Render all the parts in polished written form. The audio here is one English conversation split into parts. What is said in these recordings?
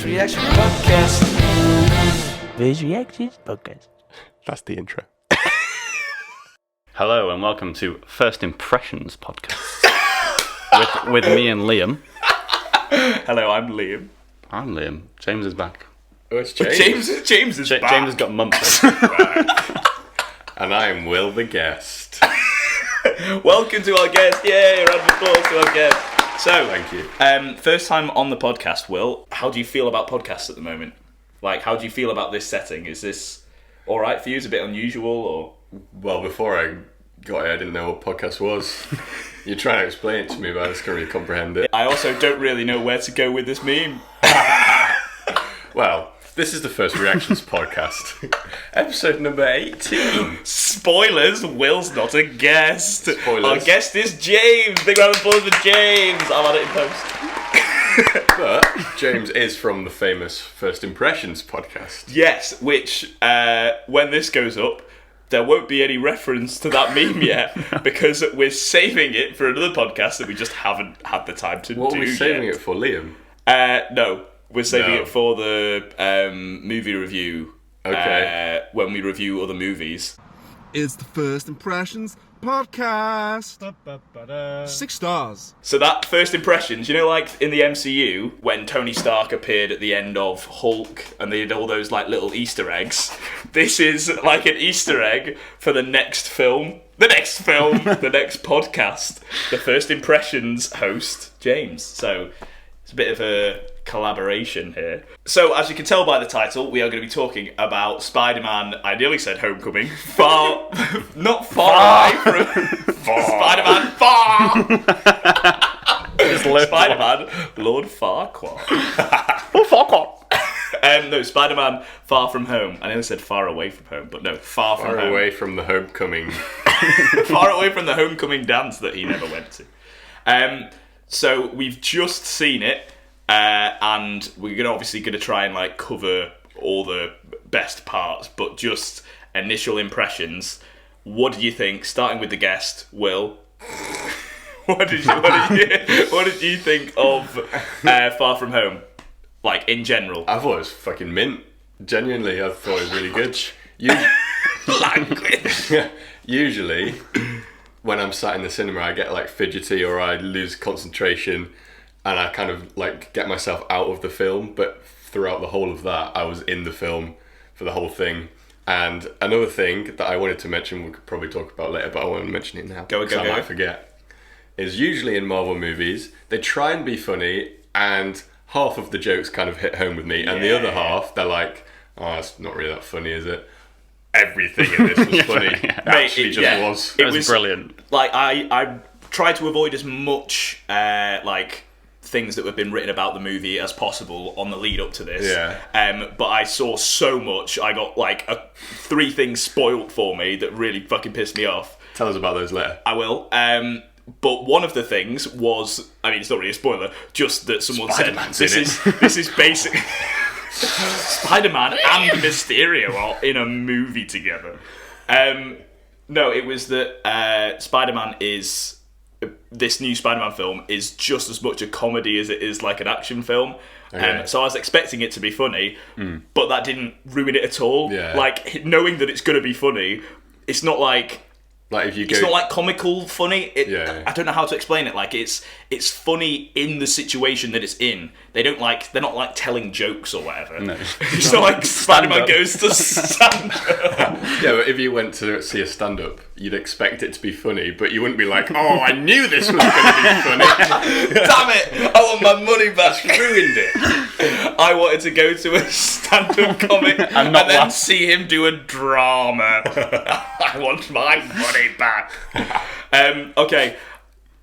First Reaction Podcast. First Reactions Podcast. That's the intro. Hello and welcome to First Impressions Podcast with me and Liam. Hello, I'm Liam. I'm Liam. James is back. Oh, it's James. James is back. James has got mumps. And I'm Will the guest. Welcome to our guest. Yay, round of applause to our guest. So, Thank you. First time on the podcast, Will. How do you feel about podcasts at the moment? Like, how do you feel about this setting? Is this all right for you? Is it a bit unusual, or? Well, before I got here, I didn't know what podcast was. You're trying to explain it to me, but I just can't really comprehend it. I also don't really know where to go with this meme. Well, this is the First Reactions Podcast. Episode number 18. Spoilers, Will's not a guest. Spoilers. Our guest is James. Big round of applause for James. I'll add it in post. But James is from the famous First Impressions Podcast. Yes, which, when this goes up, there won't be any reference to that meme yet, because we're saving it for another podcast that we just haven't had the time to do What are we saving yet. it for, Liam? No, we're saving No. it for the movie review. Okay. When we review other movies. It's the First Impressions Podcast. 6 stars. So that first impressions, you know, like in the MCU, when Tony Stark appeared at the end of Hulk and they did all those like little Easter eggs, this is like an Easter egg for the next film. The next podcast. The First Impressions host, James. So it's a bit of a collaboration here. So, as you can tell by the title, we are going to be talking about Spider-Man, I nearly said Homecoming, not far away from... Spider-Man far! Spider-Man, Lord Farquaad. Lord Farquaad. No, Spider-Man Far From Home. I nearly said far away from home, but no, far from Far home. away from the homecoming. Far away from the homecoming dance that he never went to. So we've just seen it, and we're obviously going to try and like cover all the best parts, but just initial impressions. What do you think? Starting with the guest, Will. What did you think of Far From Home? Like in general. I thought it was fucking mint. Genuinely, I thought it was really good. Language. Usually, when I'm sat in the cinema, I get like fidgety or I lose concentration and I kind of like get myself out of the film. But throughout the whole of that, I was in the film for the whole thing. And another thing that I wanted to mention, we could probably talk about later, but I want to mention it now. Go. I might forget. Is usually in Marvel movies, they try and be funny and half of the jokes kind of hit home with me. And the other half, they're like, oh, it's not really that funny, is it? Everything in this was funny. Actually, was. It was brilliant. Like I tried to avoid as much like things that have been written about the movie as possible on the lead up to this. Yeah. But I saw so much. I got like 3 things spoiled for me that really fucking pissed me off. Tell us about those later. I will. But one of the things was, I mean, it's not really a spoiler, just that someone Spider-Man's said this is basic. Spider-Man and Mysterio are in a movie together. No, it was that Spider-Man is... This new Spider-Man film is just as much a comedy as it is like an action film. Okay. So I was expecting it to be funny, but that didn't ruin it at all. Yeah. Like, knowing that it's going to be funny, it's not like... Like if you go, It's not like comical funny. Yeah. I don't know how to explain it. Like it's funny in the situation that it's in. They're not like telling jokes or whatever. No. It's not like Spider-Man goes to stand up. yeah, but if you went to see a stand-up, you'd expect it to be funny, but you wouldn't be like, oh, I knew this was going to be funny. Damn it! I want my money back. Ruined it. I wanted to go to a stand-up comic and not then laugh. see him do a drama. I want my money back. Okay.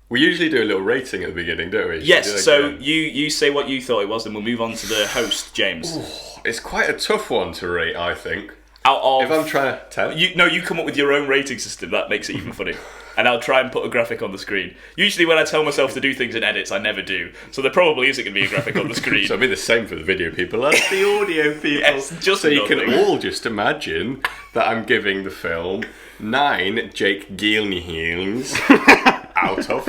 We usually do a little rating at the beginning, don't we? Yes. Should we do So that again? you say what you thought it was, and we'll move on to the host, James. It's quite a tough one to rate, I think. Out of If I'm trying to tell you come up with your own rating system. That makes it even funny. And I'll try and put a graphic on the screen. Usually when I tell myself to do things in edits, I never do. So there probably isn't going to be a graphic on the screen. So it'll be the same for the video people as the audio people. Yes, just so you can nothing. all just imagine that I'm giving the film 9 Jake Gyllenhaals out of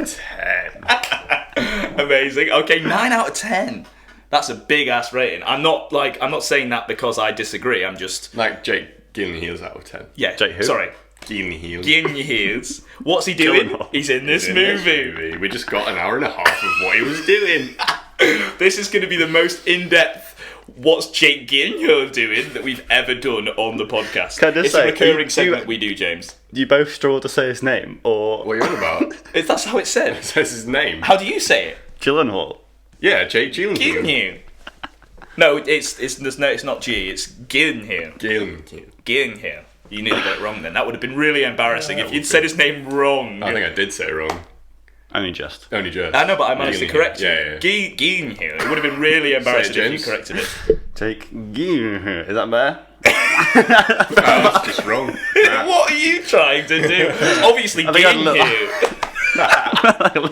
10. Amazing. Okay, 9 out of 10. That's a big ass rating. I'm not saying that because I disagree. I'm just Like Jake Gyllenhaal's out of 10. yeah. Jake who? Sorry, Gyllenhaal. Gyllenhaal. What's he doing? Gyllenhaal. He's in this In this movie. movie. We just got an hour and a half of what he was doing. This is going to be the most in-depth "What's Jake Gyllenhaal doing" that we've ever done on the podcast. Can I just it's say, a recurring you- segment we do, James. You both struggle to say his name, or What are you on about? That's how it's said. That's his name. How do you say it? Gyllenhaal? Yeah, Jake Gyllenhaal. Gyllenhaal. No, it's not G. It's Gyllenhaal. Gyllenhaal. Gyllenhaal. You nearly got it wrong then. That would have been really embarrassing if you'd said his name wrong. I think I did say it wrong. Only just. Only just. I know, but I managed to Gyllenhaal. correct you. Yeah. Gyllenhaal. It would have been really embarrassing if you James. corrected it. Jake Gyllenhaal. Is that better? That's just wrong. Nah. What are you trying to do? Obviously, I think I'd look- Gyllenhaal.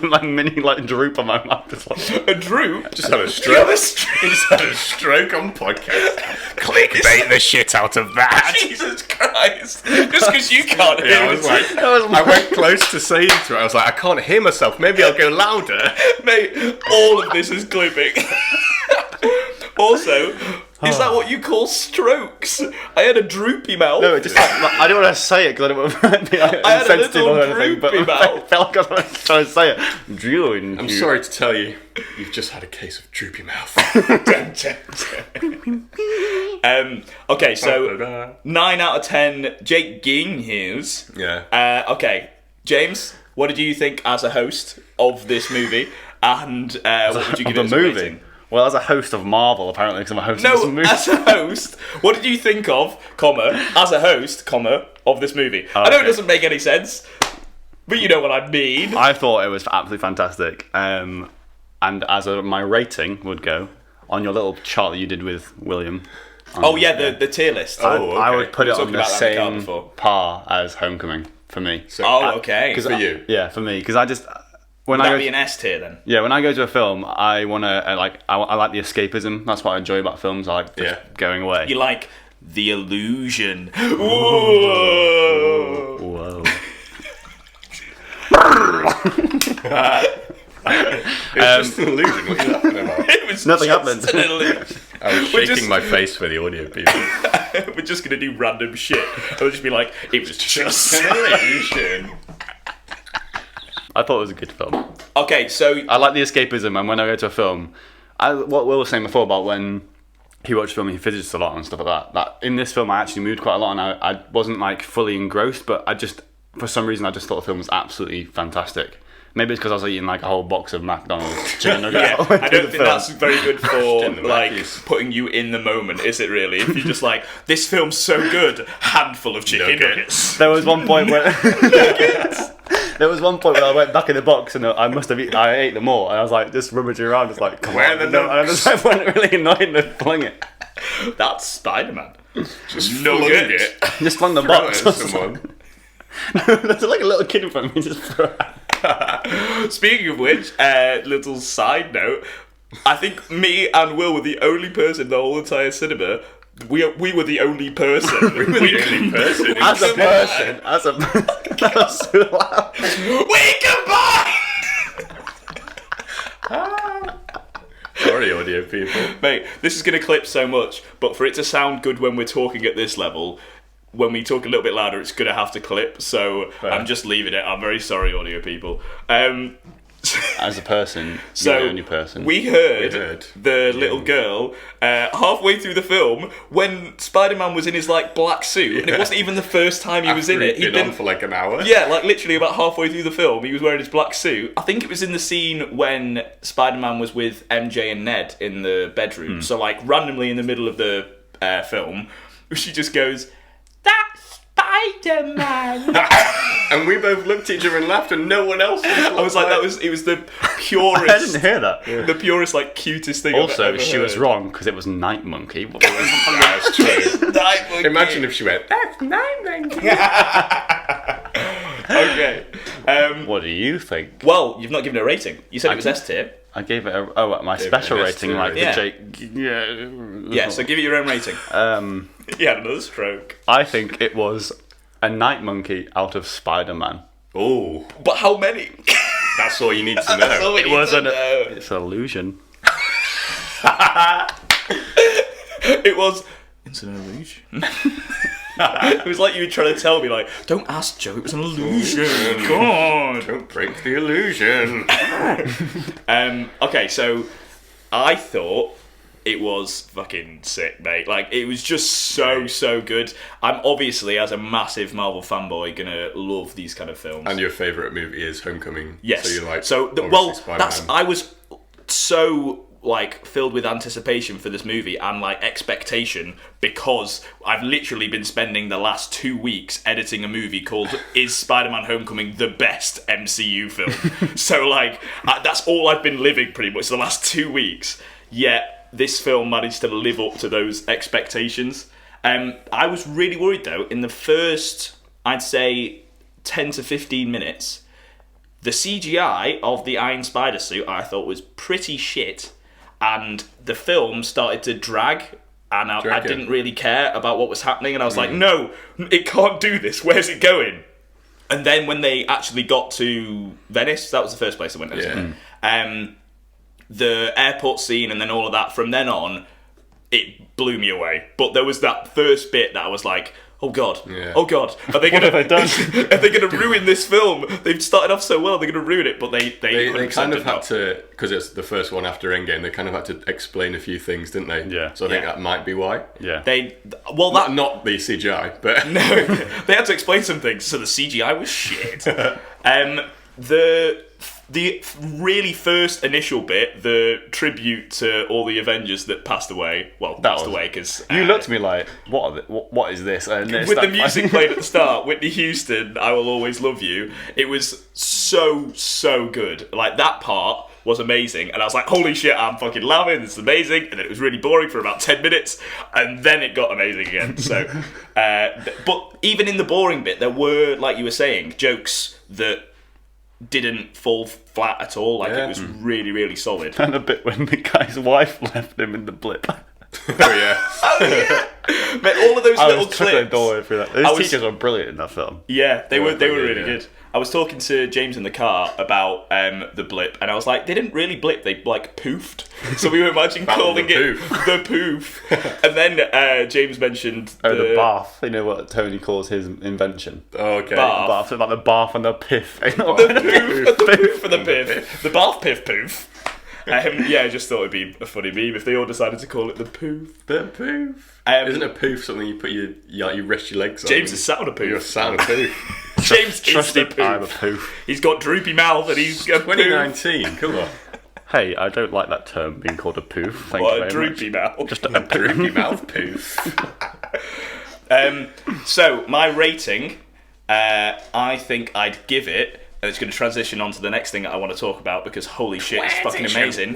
My mini droop on my mouth. Just like, A droop. Just had a You stroke. have a stroke. He just had a stroke on podcast. Clickbait the shit out of that. Jesus Christ. Just because you can't hear Yeah, I was like, I went close to saying to it. I was like, I can't hear myself. Maybe I'll go louder. Mate, all of this is clipping. Also, is that what you call strokes? I had a droopy mouth. no, it just I don't want to say it because I don't want to be like, I had a insensitive little or anything, but droopy I mouth. felt like I was trying to say it. Gyllenhaal. I'm sorry to tell you, you've just had a case of droopy mouth. Okay, so 9 out of 10 Jake Gyllenhaals. Yeah. Okay, James, what did you think as a host of this movie? And what would you give Of it the as a movie. rating? Well, as a host of Marvel, apparently, because I'm a host of this No, movie. as a host, what did you think of, as a host, of this movie? I know it okay. doesn't make any sense, but you know what I mean. I thought it was absolutely fantastic. And as my rating would go, on your little chart that you did with William. Oh yeah, the tier list. I okay. would put We it were on talking the about that in the car same before. par as Homecoming for me. So, Oh, okay. for you. Yeah, for me, because I just when I That'd go be an S tier then. when I go to a film, I want to I like the escapism. That's what I enjoy about films. I like just Yeah. going away. You like the illusion. Whoa. Whoa. It's just an illusion. What are you laughing about? It was Nothing just happened. an illusion. I was We're shaking just- my face for the audio people. We're just gonna do random shit. I'll just be like, it was just An illusion. I thought it was a good film. Okay, so I like the escapism, and when I go to a film, what Will was saying before about when he watched a film, he fidgets a lot and stuff like that. That in this film, I actually moved quite a lot, and I wasn't like fully engrossed, but I just, for some reason, I just thought the film was absolutely fantastic. Maybe it's because I was eating like a whole box of McDonald's chicken nuggets. yeah, all the way I through don't the think film. that's very good for Getting the like Mackies. putting you in the moment, is it really? If you're just like, this film's so good, handful of chicken Nuggets. nuggets. There was one point where there was one point where I went back in the box and I ate them all, and I was like just rummaging around, just like come Where on, are the no, and I just nugs? went really annoyed and flung it. That's Spider-Man. Just No flung good. it. Just flung the Throw box. it at someone. There's like a little kid in front of me just threw it. Speaking of which, little side note, I think me and Will were the only person in the whole entire cinema. We were the only person. We were the only person. As a person, that was so loud. We combined! Sorry, audio people. Mate, this is going to clip so much, but for it to sound good when we're talking at this level, when we talk a little bit louder, it's going to have to clip, so I'm just leaving it. I'm very sorry, audio people. As a person, So you're the only person. we heard We heard. the little girl halfway through the film when Spider-Man was in his like black suit, and it wasn't even the first time he was in it. He'd been on for like an hour. Yeah, like literally about halfway through the film, he was wearing his black suit. I think it was in the scene when Spider-Man was with MJ and Ned in the bedroom. So like randomly in the middle of the film, she just goes, "That's Spider-Man." And we both looked at each other and laughed, and no one else. I was like, it was the I purest, didn't hear that. the purest like cutest thing. I've Also, ever she was heard. wrong because it was Night Monkey. That's true. Night Monkey. Imagine if she went, "That's Night Monkey." Okay. What do you think? Well, you've not given it a rating. You said it was S tier. I gave it my Gave it special an S rating, tier like rating. the Jake. Yeah, so give it your own rating. You had another stroke. I think it was a Night Monkey out of Spider-Man. Oh, But how many? that's all you need to know. It was it's an illusion. It was. It's an illusion. It was like you were trying to tell me, like, don't ask Joe, it was an illusion. God. Don't break the illusion. Okay, so I thought it was fucking sick, mate. Like, it was just so good. I'm obviously, as a massive Marvel fanboy, gonna love these kind of films. And your favourite movie is Homecoming. Yes. So you like. Well, Spider-Man. I was so like filled with anticipation for this movie and like expectation because I've literally been spending the last 2 weeks editing a movie called "Is Spider-Man: Homecoming the best MCU film?" So like that's all I've been living pretty much the last 2 weeks. Yet this film managed to live up to those expectations. I was really worried though in the first, I'd say, 10 to 15 minutes. The CGI of the Iron Spider suit I thought was pretty shit, and the film started to drag, and I didn't really care about what was happening, and I was like, no, it can't do this, where's it going? And then when they actually got to Venice, that was the first place I went, wasn't it? The airport scene and then all of that, from then on, it blew me away. But there was that first bit that I was like, oh god, oh god, are they gonna have they done? are they gonna ruin this film? They've started off so well, they're gonna ruin it, but they kind of did had not. to, because it's the first one after Endgame, they kind of had to explain a few things, didn't they? Yeah. So I think that might be why. Yeah. Not the CGI, but No, they had to explain some things, so the CGI was shit. The really first initial bit, the tribute to all the Avengers that passed away. Well, passed away because You looked at me like, what is this? And with the music played at the start, Whitney Houston, "I Will Always Love You." It was so good. Like that part was amazing, and I was like, "Holy shit, I'm fucking loving this! Is amazing!" And then it was really boring for about 10 minutes, and then it got amazing again. So, but even in the boring bit, there were, like you were saying, jokes that didn't fall flat at all. Like it was really solid. And a bit when the guy's wife left him in the blip. oh yeah. But all of those I little was chuckling clips. all the way through that. Those teachers were brilliant in that film. Yeah, they were really yeah. good. I was talking to James in the car about the blip, and I was like, they didn't really blip, they like poofed. So we were imagining calling the it the poof. And then James mentioned The bath. You know what Tony calls his invention? Oh, okay. Bath. Bath, like the bath and the piff. the poof and the piff. The bath piff poof. Yeah, I just thought it'd be a funny meme if they all decided to call it the poof. The poof. Isn't a poof something you put you rest your legs on? James is sat on a You're poof. sat on a poof. James is the Trusted I'm a poof. poof. He's got droopy mouth and he's got poof. 2019. Come on. Hey, I don't like that term being called a poof. Thank What you a very droopy much. mouth. Just a Droopy poof. mouth poof. So my rating, I think I'd give it, and it's going to transition on to the next thing that I want to talk about because holy shit, it's fucking amazing.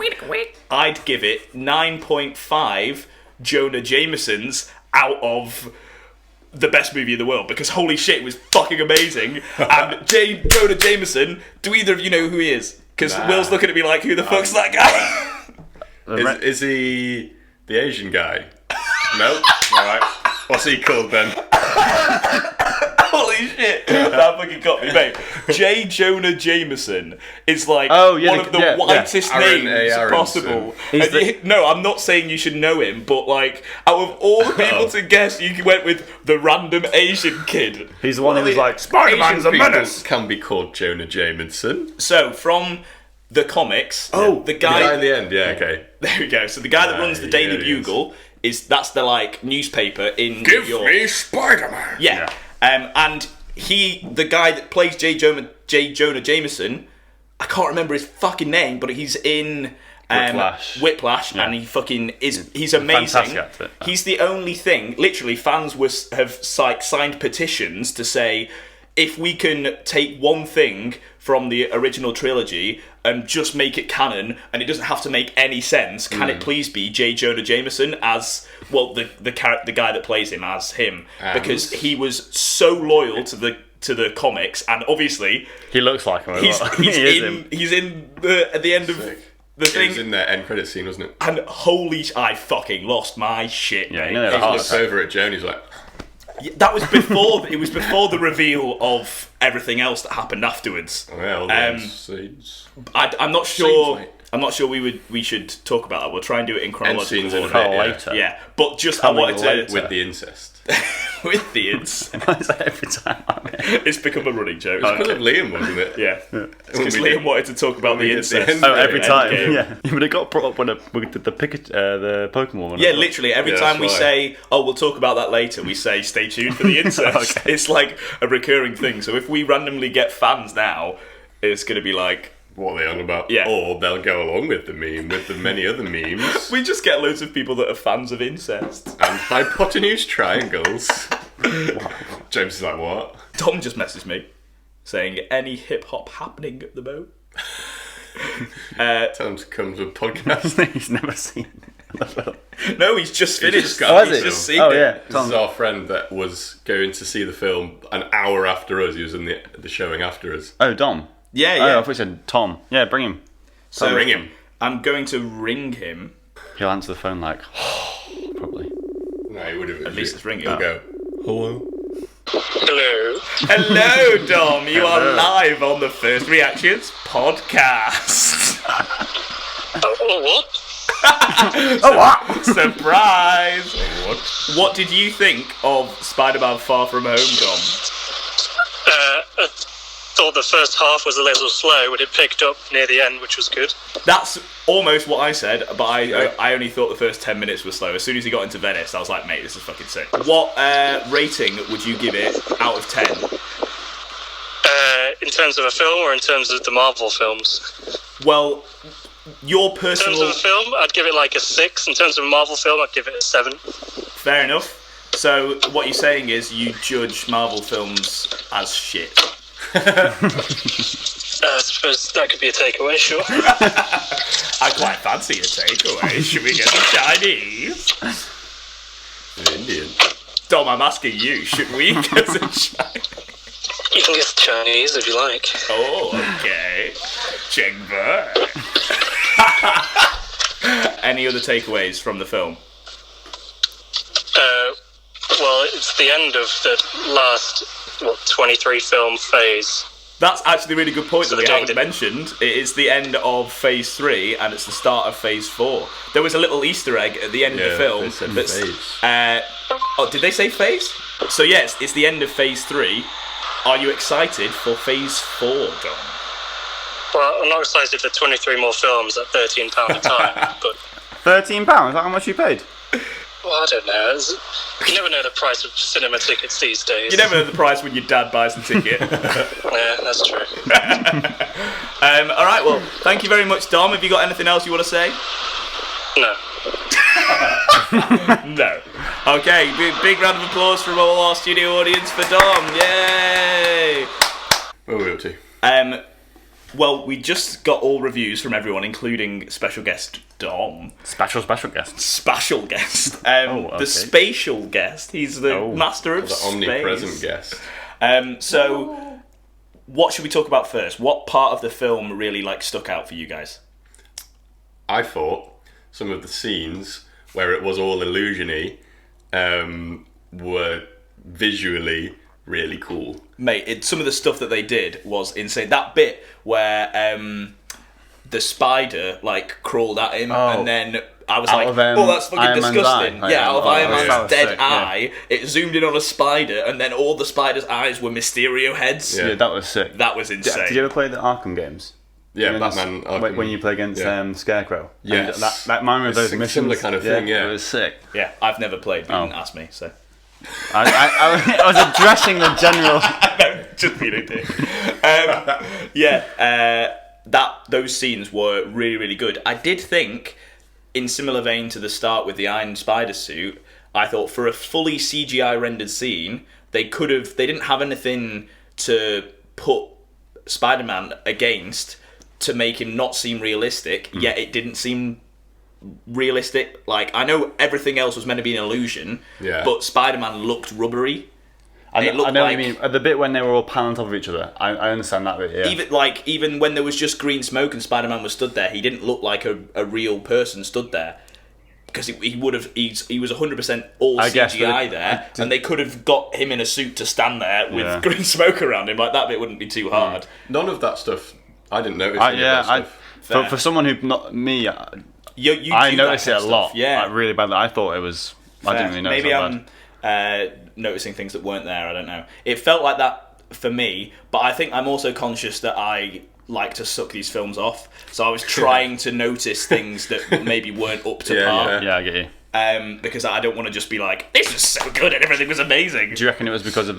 I'd give it 9.5 Jonah Jamesons out of the best movie in the world because holy shit, it was fucking amazing. And Jonah Jameson, do either of you know who he is? Because Will's looking at me like, who the fuck's that guy? Is he the Asian guy? No? Alright. What's he called then? Holy shit, that fucking got me, mate. J. Jonah Jameson is like Oh, yeah, one of the yeah. whitest Aaron A. names Aronson. possible. And no, I'm not saying you should know him, but like, out of all the people to guess, you went with the random Asian kid. He's the one who was like, Asian Spider-Man's a people menace. can be called Jonah Jameson. So, from the comics, the The guy guy... at the end, yeah, okay. There we go. So the guy that runs the Daily yeah, he is. Bugle that's the like newspaper in New York. Spider-Man. Yeah. And the guy that plays J. Jonah Jameson, I can't remember his fucking name, but he's in Whiplash, and he fucking he's amazing. Fantastic actor. He's the only thing, literally, fans have signed petitions to say, if we can take one thing from the original trilogy and just make it canon, and it doesn't have to make any sense, can it please be J. Jonah Jameson as, well, the guy that plays him as him? Because he was so loyal to the comics, and obviously He looks like him a lot. he's in at the end of the It thing, was in their end credit scene, wasn't it? and I fucking lost my shit, Yeah, mate. you know, It the was- Looks over at Joan, he's like, that was before. It was before the reveal of everything else that happened afterwards. well, then, scenes. I'm not sure. Seems like- I'm not sure we should talk about that. We'll try and do it in chronological scenes in a order. bit, yeah. later. Yeah, but just Coming I wanted to later. With the incest. with the ins. Why is that every time I'm here? It's become a running joke. Because of Liam, wasn't it? Yeah, because we Liam did- wanted to talk about we the did the incest. end- Oh, every Endgame. time. Yeah. But it got brought up when we did the Pokemon one. Yeah, literally every Yeah, time we that's say, "Oh, we'll talk about that later," we say, "Stay tuned for the incest." Okay. It's like a recurring thing. So if we randomly get fans now, it's going to be like What are they on about? Yeah. Or they'll go along with the meme, with the many other memes. we just get loads of people that are fans of incest. And hypotenuse triangles. James is like, what? Tom just messaged me saying, "Any hip hop happening at the moment?" Tell him to come to a podcast. He's never seen the film. No, he's just finished. just got He's it. just seen Oh, it. yeah. This is our friend that was going to see the film an hour after us. He was in the showing after us. Oh, Dom. Yeah, Oh, I yeah. thought you said Tom. Yeah, bring him. So Ring him. I'm going to ring him. He'll answer the phone like, probably. No, he would have. At least it's ringing. He'll go, hello. Hello. Hello, Dom. You are live on the First Reactions podcast. Oh, what? Surprise! What? What did you think of Spider-Man Far From Home, Dom? I thought the first half was a little slow, but it picked up near the end, which was good. That's almost what I said, but I only thought the first 10 minutes were slow. As soon as he got into Venice, I was like, mate, this is fucking sick. What rating would you give it out of 10? In terms of a film or in terms of the Marvel films? Well, your In terms personal... of a film, I'd give it like a 6. In terms of a Marvel film, I'd give it a 7. Fair enough. So what you're saying is you judge Marvel films as shit. I suppose that could be a takeaway, sure. I quite fancy a takeaway. Should we get some Chinese? Indian. Dom, I'm asking you, should we get some Chinese? You can get Chinese if you like. Oh, okay. Cheng Ber. Any other takeaways from the film? Well, it's the end of the last, 23 film phase. That's actually a really good point that we So haven't they- mentioned. It is the end of Phase 3 and it's the start of Phase 4. There was a little Easter egg at the end of the Yeah, film. they said that's, phase. oh, did they say Phase? So yes, it's the end of Phase 3. Are you excited for Phase 4, Dom? Well, I'm not excited for 23 more films at £13 a time, but... £13? Is that how much you paid? Well, I don't know. You never know the price of cinema tickets these days. You never know the price when your dad buys the ticket. Yeah, that's true. All right, well, thank you very much, Dom. Have you got anything else you want to say? No. No. Okay, big round of applause from all our studio audience for Dom. Yay! What are we up to? Well, we just got all reviews from everyone, including special guest Dom. Special guests. Spatial guest. okay. The spatial guest. He's the Oh. master of The space. omnipresent guest. So, what should we talk about first? What part of the film really stuck out for you guys? I thought some of the scenes where it was all illusion-y were visually really cool. Mate, some of the stuff that they did was insane. That bit where the spider crawled at him, Oh. and then I was Out like, of, "Oh, that's fucking Iron Man's disgusting!" eye. Yeah, out of Oh, Iron yeah. Man's That was dead sick, yeah. eye, it zoomed in on a spider, and then all the spider's eyes were Mysterio heads. Yeah. Yeah, that was sick. That was insane. Did you ever play the Arkham games? Yeah, When Batman. it's- when you play against yeah. Scarecrow. Yes. And that reminded me of It's those a missions. similar kind of thing, yeah. It was sick. Yeah, I've never played, but Oh. you didn't ask me, so. I was addressing the general. Just being a dick. Those scenes were really, really good. I did think, in similar vein to the start with the Iron Spider suit, I thought for a fully CGI rendered scene, they didn't have anything to put Spider-Man against to make him not seem realistic, yet it didn't seem realistic. I know everything else was meant to be an illusion, Yeah. but Spider-Man looked rubbery. I It looked know what like- you mean. At the bit when they were all piled on top of each other, I understand that bit. Yeah. Even when there was just green smoke and Spider-Man was stood there, he didn't look like a real person stood there, because he was 100% all I guess, CGI but there, and they could have got him in a suit to stand there with Yeah. green smoke around him. That bit wouldn't be too hard. None of that stuff. I didn't notice. I any of that stuff. For someone who not me, You I do that noticed it kind a of lot. stuff, yeah. Like, really badly. I thought it was. I didn't really notice. Maybe how bad. I'm noticing things that weren't there. I don't know. It felt like that for me, but I think I'm also conscious that I like to suck these films off. So I was trying to notice things that maybe weren't up to par. Yeah, I get you. Because I don't want to just be like, this was so good and everything was amazing. Do you reckon it was because of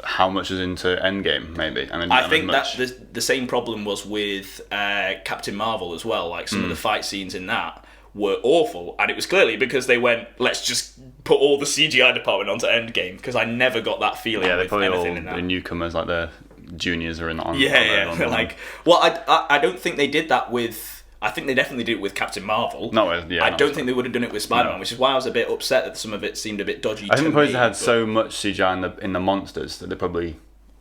how much is into Endgame, maybe? I think that the same problem was with Captain Marvel as well. Like some of the fight scenes in that were awful, and it was clearly because they went, let's just put all the CGI department onto Endgame, because I never got that feeling Yeah, they with probably anything all in that. the newcomers, like the juniors, are in on. Yeah. Like, well, I don't think they did that with. I think they definitely did it with Captain Marvel. I don't think they would have done it with Spider-Man, which is why I was a bit upset that some of it seemed a bit dodgy. I think to they me, had but- so much CGI in the monsters that they probably.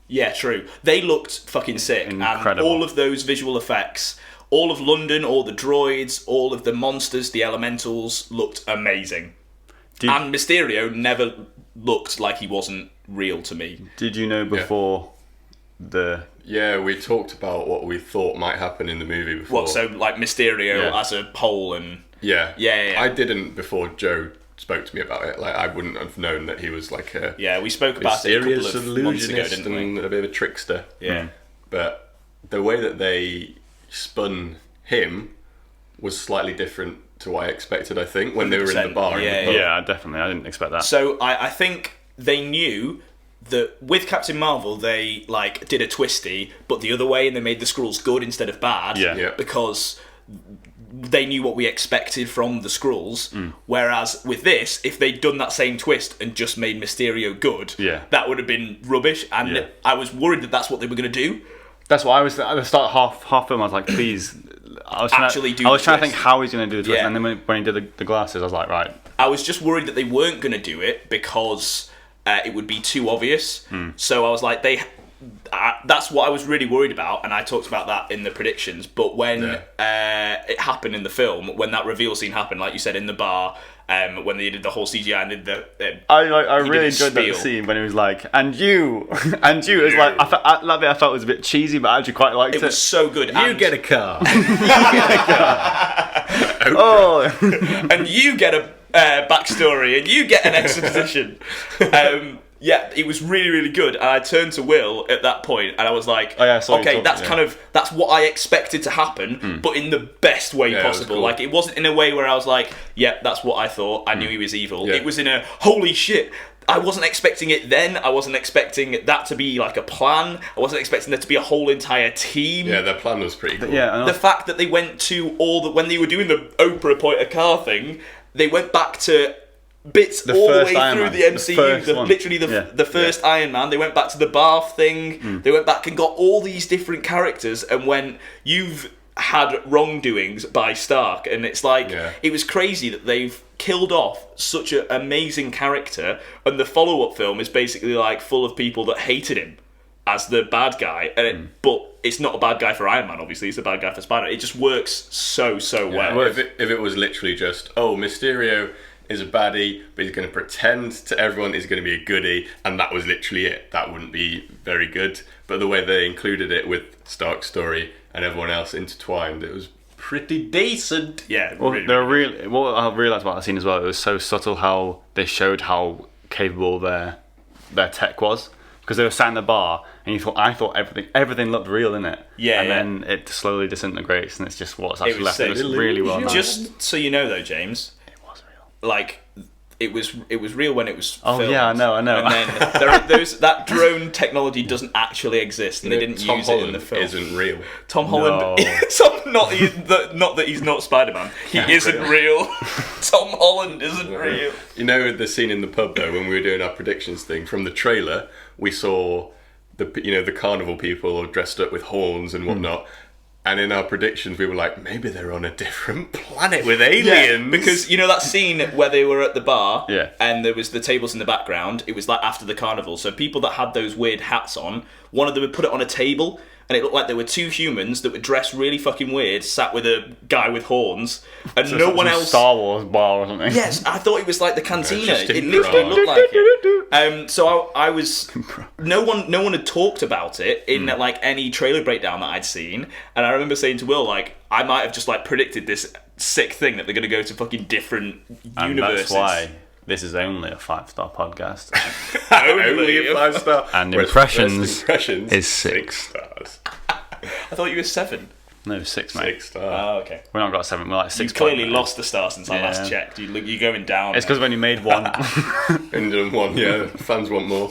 Yeah, true. They looked fucking sick, Incredible. and all of those visual effects, all of London, all the droids, all of the monsters, the elementals looked amazing. And Mysterio never looked like he wasn't real to me. Did you know before the? Yeah, we talked about what we thought might happen in the movie before. What, so like Mysterio Yeah. as a whole and... Yeah. Yeah. I didn't before Joe spoke to me about it. Like, I wouldn't have known that he was like a Yeah, we spoke about it a couple mysterious of months ago, illusionist didn't we? and a bit of a trickster. Yeah. But the way that they spun him was slightly different to what I expected, I think, when they were in the 100%, bar. yeah, in the pub. Yeah, definitely. I didn't expect that. So I think they knew that with Captain Marvel they like did a twisty, but the other way, and they made the Skrulls good instead of bad. Yeah. Because they knew what we expected from the Skrulls. Whereas with this, if they'd done that same twist and just made Mysterio good, that would have been rubbish. And Yeah. I was worried that that's what they were going to do. That's what I was at the start half film. I was like, please. I was trying to the think twist. how he's going to do the twist, Yeah. and then when he did the glasses, I was like, right. I was just worried that they weren't going to do it because it would be too obvious. So I was like, that's what I was really worried about, and I talked about that in the predictions. But when it happened in the film, when that reveal scene happened, like you said, in the bar, when they did the whole CGI and did the... I he really did enjoyed spiel. that scene when he was like, and you. It was like, that bit I felt was a bit cheesy, but I actually quite liked it. It was so good. You get a car. Oh, and you get a backstory, and you get an exposition. Yeah, it was really, really good. And I turned to Will at that point, and I was like, Oh, yeah, I saw you okay, talk, that's yeah. that's what I expected to happen, but in the best way Yeah, it was possible. cool. Like, it wasn't in a way where I was like, yep, that's what I thought. I knew he was evil. Yeah. It was in a, holy shit, I wasn't expecting it then. I wasn't expecting that to be like a plan. I wasn't expecting there to be a whole entire team. Yeah, their plan was pretty cool. yeah. The fact that they went to when they were doing the Oprah point a car thing, they went back to bits The all the first way Iron through Man. the The MCU, first one. literally Yeah. the first Iron Man. They went back to the bath thing. They went back and got all these different characters, and when you've had wrongdoings by Stark, and it's like, it was crazy that they've killed off such an amazing character, and the follow-up film is basically like full of people that hated him as the bad guy, and but it's not a bad guy for Iron Man, obviously, it's a bad guy for Spider-Man. It just works so Yeah, well. if it was literally just, Mysterio is a baddie, but he's going to pretend to everyone he's going to be a goodie, and that was literally it. That wouldn't be very good. But the way they included it with Stark's story and everyone else intertwined, it was pretty decent. Yeah, Well, really. what I realised about that scene as well, it was so subtle how they showed how capable their tech was. Because they were sat in the bar, and I thought everything looked real in it. Yeah, and yeah. then it slowly disintegrates, and it's just what's actually was left. sick. It was really well done. Just so you know, though, James, It was real. like it was real when it was Oh, filmed. yeah, I know. And then that drone technology doesn't actually exist, and they didn't Tom use Holland it in the film. isn't real. Tom Holland, not that he's not Spider-Man. He isn't real. Tom Holland isn't real. You know the scene in the pub though, when we were doing our predictions thing from the trailer, we saw the carnival people dressed up with horns and whatnot. And in our predictions, we were like, maybe they're on a different planet with aliens. Because you know that scene where they were at the bar, Yeah. and there was the tables in the background. It was like after the carnival, so people that had those weird hats on, one of them would put it on a table, and it looked like there were two humans that were dressed really fucking weird, sat with a guy with horns, and no one else. Star Wars bar or something. Yes, I thought it was like the cantina. just It in literally Prague. looked like it. So I was. No one had talked about it in like any trailer breakdown that I'd seen, and I remember saying to Will, like, I might have just like predicted this sick thing that they're going to go to fucking different And universes. that's why this is only a 5-star podcast. Only a 5-star. And Whereas impressions First Impressions is 6 stars. I thought you were 7. No, 6, mate. 6 stars. Oh, okay. We're not got 7. We're like 6. You've clearly lost the star since I Yeah. last checked. You're going down. It's because when you made one, Engine 1, yeah. Fans want more.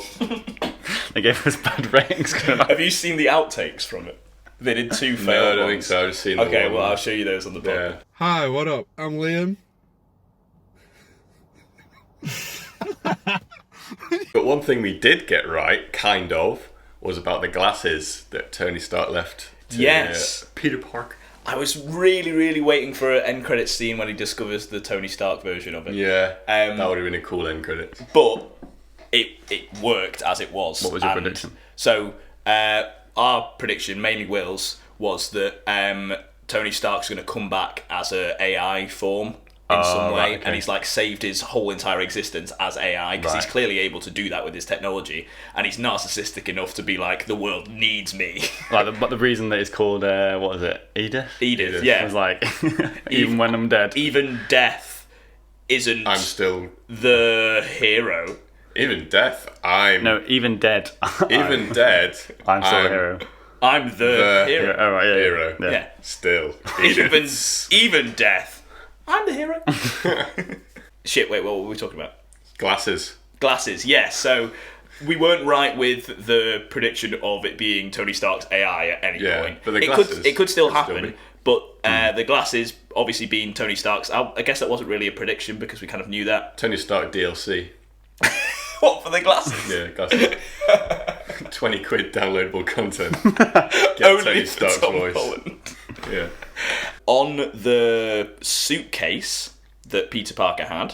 they gave us bad ratings. Have you seen the outtakes from it? They did 2 failed No, I don't think ones. so. I've just seen Okay, the one. well, I'll show you those on the blog. Yeah. Hi, what up? I'm Liam. But one thing we did get right, kind of, was about the glasses that Tony Stark left to Yes. Peter Parker. I was really, really waiting for an end credits scene when he discovers the Tony Stark version of it. Yeah, Um, that would have been a cool end credit. But it worked as it was. What was your And prediction? So our prediction, mainly Will's, was that Tony Stark's going to come back as a AI form in some way, right, okay. and he's like saved his whole entire existence as AI because he's Right. clearly able to do that with his technology, and he's narcissistic enough to be like, the world needs me. But the reason that it's called, what is it? Edith? Edith, I yeah. was like, even when I'm dead. Even death isn't I'm still... the hero. Even death, I'm... No, even dead. Even dead, I'm still a hero. I'm the hero. Yeah, oh, right, yeah, hero. Yeah. Yeah. Still. Even death. I'm the hero. Shit, wait, what were we talking about? Glasses. Glasses, yes. So we weren't right with the prediction of it being Tony Stark's AI at any Yeah, point. but the it glasses could still could still happen, be. but the glasses obviously being Tony Stark's. I guess that wasn't really a prediction because we kind of knew that. Tony Stark DLC. What, for the glasses? Yeah, glasses. 20 quid downloadable content. Get Only Tony for Stark's Tom voice. Holland. Yeah. On the suitcase that Peter Parker had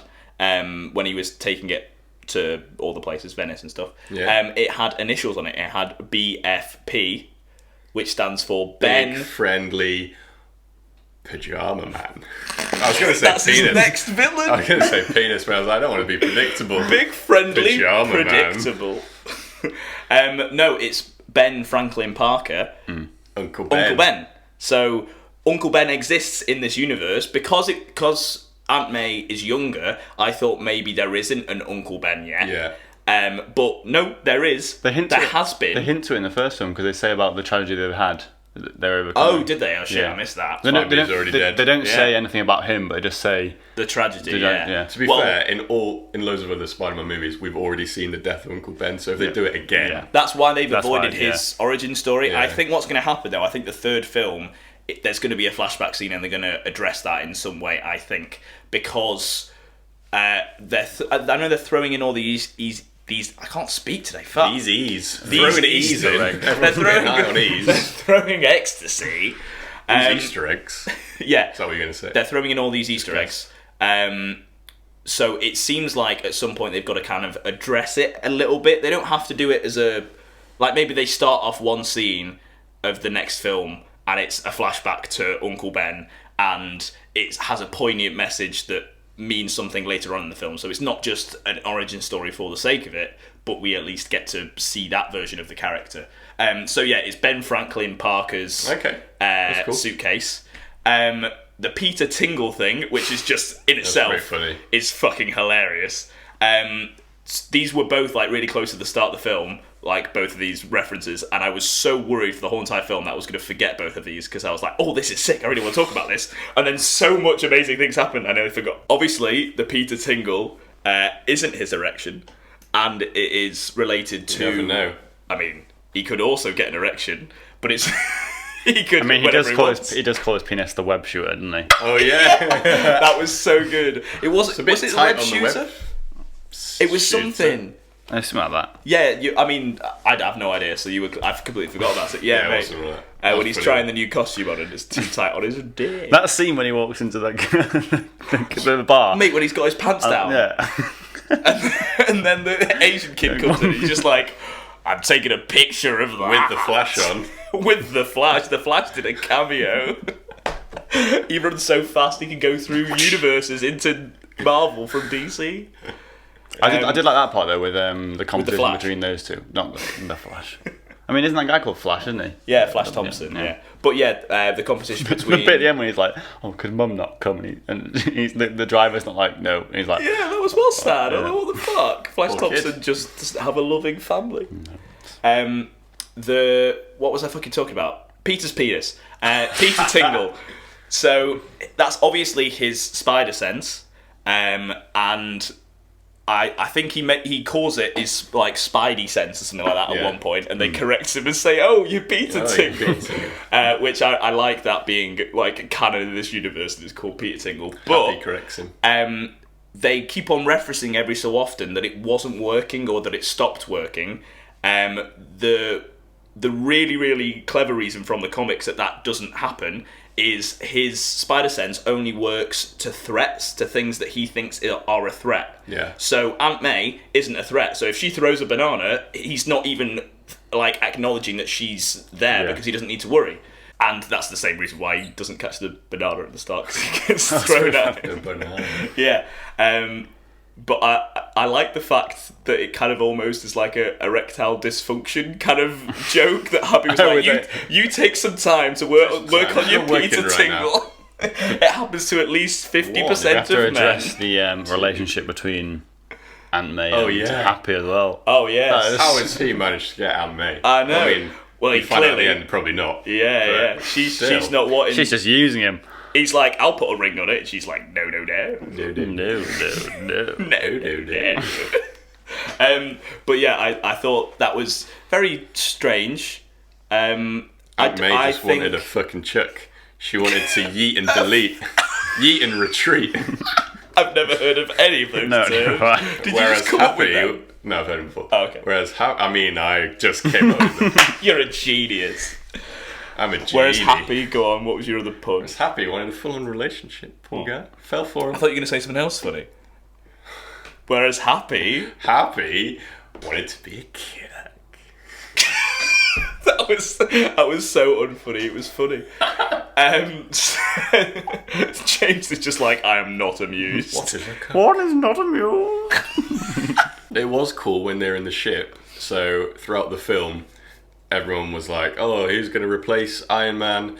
when he was taking it to all the places, Venice and stuff, Yeah. it had initials on it. It had BFP, which stands for Big, Ben. friendly pajama man. I was going to say That's penis. his next villain. I was going to say penis, but I was like, I don't want to be predictable. Big, friendly, Pajama man. predictable. No, it's Ben Franklin Parker, Uncle Ben. Uncle Ben. So Uncle Ben exists in this universe because Aunt May is younger. I thought maybe there isn't an Uncle Ben yet. Yeah. But no, there is. They hint there to it- has been. They hint to it in the first film because they say about the tragedy they've had. They're overcoming. Oh, did they? Oh shit, Yeah. I missed that. They don't, Family's already dead. they don't Yeah. say anything about him, but they just say The tragedy, they don't- yeah. To be Well, fair, in loads of other Spider-Man movies, we've already seen the death of Uncle Ben. So if they do it again, Yeah. That's why they've That's avoided why, his origin story. Yeah. I think what's going to happen, though, I think the third film, there's going to be a flashback scene and they're going to address that in some way, I think, because I know they're throwing in all these I can't speak today, fuck. Ease. These Throwing Easter ease in. eggs. Everyone's getting high on they're ease. throwing ecstasy. These Easter eggs. Yeah. Is that what you're going to say? They're throwing in all these Easter eggs. So it seems like at some point they've got to kind of address it a little bit. They don't have to do it as a... Like maybe they start off one scene of the next film and it's a flashback to Uncle Ben and it has a poignant message that means something later on in the film. So it's not just an origin story for the sake of it, but we at least get to see that version of the character. So yeah, it's Ben Franklin Parker's Okay. That's cool. suitcase. The Peter Tingle thing, which is just in itself pretty funny. is fucking hilarious. These were both like really close at the start of the film, like both of these references, and I was so worried for the whole entire film that I was going to forget both of these because I was like, oh, this is sick, I really want to talk about this. And then so much amazing things happened, I nearly forgot. Obviously, the Peter Tingle isn't his erection, and it is related to... You never know. I mean, he could also get an erection, but it's... he could I mean, he whenever does call wants. his penis the web shooter, doesn't he? Oh, yeah. That was so good. It wasn't. a bit Was it tight web on the shooter? web. It was Shooter. something. Something like that. Yeah, I mean, I'd have no idea. So I've completely forgot about it. Yeah, Yeah, it mate. wasn't right. That When was he's pretty trying good. the new costume on and it's too tight on his dick. That scene when he walks into the bar. Mate, when he's got his pants down, Yeah. and then the Asian kid comes in, and he's just like, I'm taking a picture of that. With the Flash on. With the Flash. The Flash did a cameo. He runs so fast he can go through universes into Marvel from DC. I did like that part though with the competition Flash. between those two, not the Flash. I mean, isn't that guy called Flash, isn't he? Yeah, Flash Thompson, yeah. But yeah, the competition The between... bit at the end when he's like, "Oh, could Mum not come?" And the driver's not like, "No." And he's like, Yeah, that was well sad. Yeah. I don't know what the fuck. Flash Poor Thompson kid. just doesn't have a loving family. What was I fucking talking about? Peter's penis. Peter Tingle. So that's obviously his spider sense, and I think he calls it his like Spidey sense or something like that at Yeah. one point, and they correct him and say, "Oh, you're Peter Oh, Tingle," you're Peter Tingle. which I like that being like canon in this universe. That it's called Peter Tingle, but Happy corrects him. they keep on referencing every so often that it wasn't working or that it stopped working. The really, really clever reason from the comics that doesn't happen is his spider sense only works to threats, to things that he thinks are a threat. Yeah. So Aunt May isn't a threat. So if she throws a banana, he's not even like acknowledging that she's there because he doesn't need to worry. And that's the same reason why he doesn't catch the banana at the start, because he gets thrown at him. The banana. Yeah. But I like the fact that it kind of almost is like a erectile dysfunction kind of joke that Happy was Oh, like, you take some time to work on your You're working Peter right Tingle. It happens to at least 50% "You have to of men. address the relationship between Aunt May Oh, and yeah. Happy as well." Oh, yes. How has he managed to get Aunt May? I know. I mean, Well, he you find out at the clearly- end, probably not. Yeah. But She's still. not wanting... She's just using him. He's like, I'll put a ring on it. And she's like, no. No, no. No. No. But yeah, I thought that was very strange. Aunt May just wanted a fucking chuck. She wanted to yeet and delete. Yeet and retreat. I've never heard of any of those No, terms. no. Did you Whereas just come up with Happy... them? No, I've heard him before. Oh, okay. Whereas, I just came up with them. You're a genius. I'm a genie. Whereas Happy, go on, what was your other pun? Whereas Happy wanted a full-on relationship. Poor guy. Fell for I him. thought you were going to say something else funny. Whereas Happy, Happy wanted to be a kid. that was so unfunny. It was funny. James is just like, I am not amused. What is a What is not amused? It was cool when they're in the ship. So throughout the film, everyone was like, "Oh, who's going to replace Iron Man?"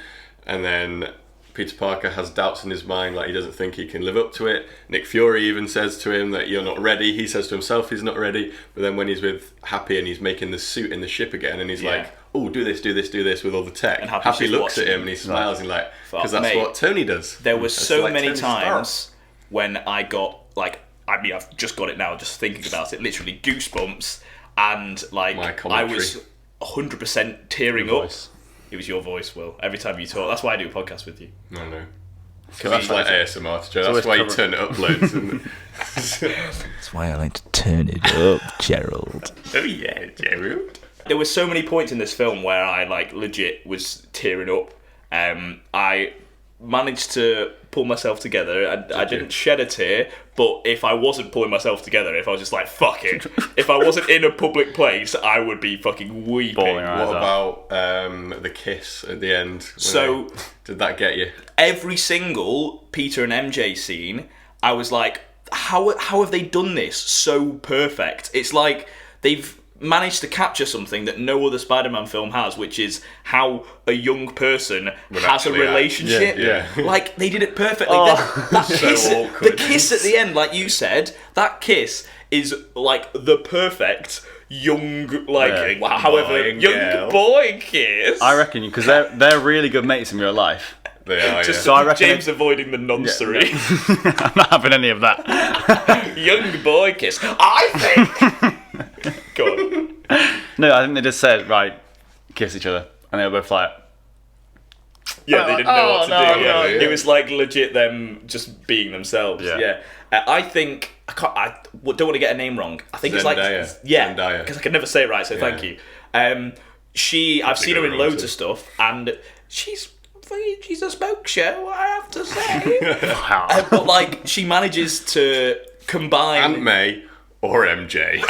And then Peter Parker has doubts in his mind, like he doesn't think he can live up to it. Nick Fury even says to him that you're not ready. He says to himself he's not ready. But then when he's with Happy and he's making the suit in the ship again, and he's like, "Oh, do this with all the tech." And Happy Happy's looks at watching him and he smiles and like, because Fuck, that's mate. what Tony does. There were That's so like many Tony Stark. times when I got, like, I mean, I've just got it now, just thinking about it, literally goosebumps, and, like, My I commentary. was 100% tearing Your up. voice. It was your voice, Will. Every time you talk. That's why I do a podcast with you. No. So That's like ASMR to Joe. That's always why you cover- turn it up loads. And... That's why I like to turn it up, Gerald. Oh yeah, Gerald. There were so many points in this film where I, like, legit was tearing up. I managed to pull myself together. I didn't shed a tear, but if I wasn't pulling myself together, if I was just like, fuck it, if I wasn't in a public place, I would be fucking weeping. Bawling our eyes What out. about the kiss at the end? So- did that get you? Every single Peter and MJ scene, I was like, how have they done this so perfect? It's like they've managed to capture something that no other Spider-Man film has, which is how a young person has a actually act. relationship. Yeah. Like, they did it perfectly. Oh. That kiss, the awkward. kiss at the end, like you said, that kiss is like the perfect young, like, Yeah. however, Boy and young girl. boy kiss. I reckon because they're really good mates in real life. They are, Just So I reckon James avoiding the noncery. I'm not having any of that. Young boy kiss. I think. Go on. No, I think they just said, right, kiss each other. And they were both like, Yeah, they didn't know what to no, do. no, Yeah. yeah. It was like legit them just being themselves. Yeah. Yeah. I think I don't want to get a name wrong. I think it's like Zendaya. because I can never say it right. So thank you. I've seen her in good loads one, of stuff, and she's a smoke show. I have to say. But like she manages to combine. Aunt May or MJ.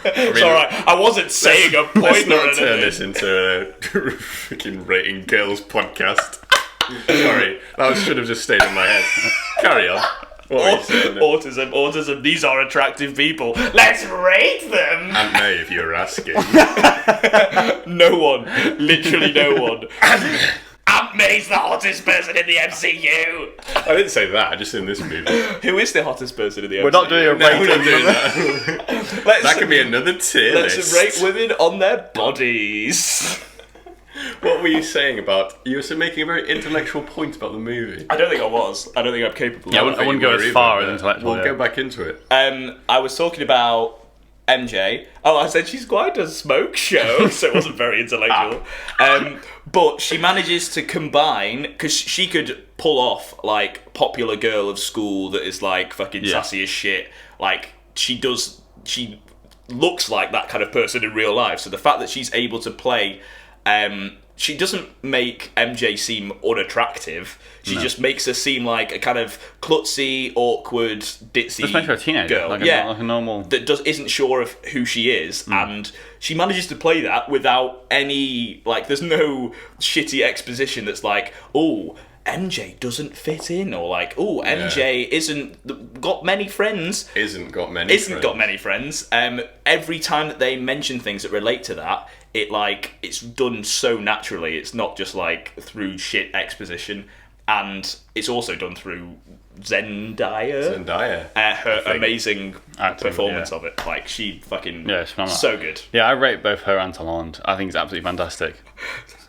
It's alright, I wasn't saying a Let's point or not turn anything. this into a freaking rating girls podcast. Sorry, that should have just stayed in my head. Carry on. What were you saying then? Autism, these are attractive people. Let's rate them! Aunt May, if you were asking. No one. Literally no one. Aunt May's the hottest person in the MCU! I didn't say that, just in this movie. Who is the hottest person in the MCU? We're not doing a No, we're not rating. doing that. Let's, That could be another tier let's list. rate women on their bodies. What were you saying about... You were making a very intellectual point about the movie. I don't think I was. I don't think I'm capable Yeah, of I wouldn't go as far as intellectual. We'll yeah. go back into it. I was talking about MJ. Oh, I said she's quite a smoke show, so it wasn't very intellectual. But she manages to combine, because she could pull off, like, popular girl of school that is, like, fucking sassy as shit. Like, she looks like that kind of person in real life. So the fact that she's able to play... she doesn't make MJ seem unattractive. She just makes her seem like a kind of klutzy, awkward, ditzy Just make her a teenager. girl. Like yeah, a normal. that isn't sure of who she is, and she manages to play that without any, like, there's no shitty exposition that's like, oh, MJ doesn't fit in, or like, oh, MJ isn't got many friends. Isn't got many friends. Every time that they mention things that relate to that, it's done so naturally. It's not just like through shit exposition, and it's also done through Zendaya. Her amazing Acting, performance yeah. of it. Like, she fucking Yeah, it's phenomenal. so good. Yeah, I rate both her and Tom Holland. I think it's absolutely fantastic.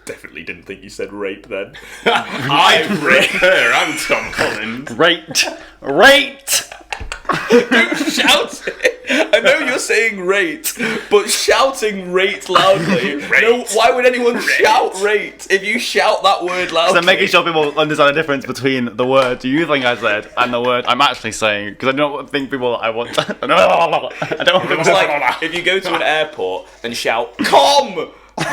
Definitely didn't think you said rape then. I rate her and Tom Holland. Rate! Shout it. I know you're saying rate, but shouting rate loudly. No, why would anyone shout rate? If you shout that word loudly. So making sure people understand the difference between the word you think I said and the word I'm actually saying, because I don't think people I want. I don't want people It's like if you go to an airport and shout "com,"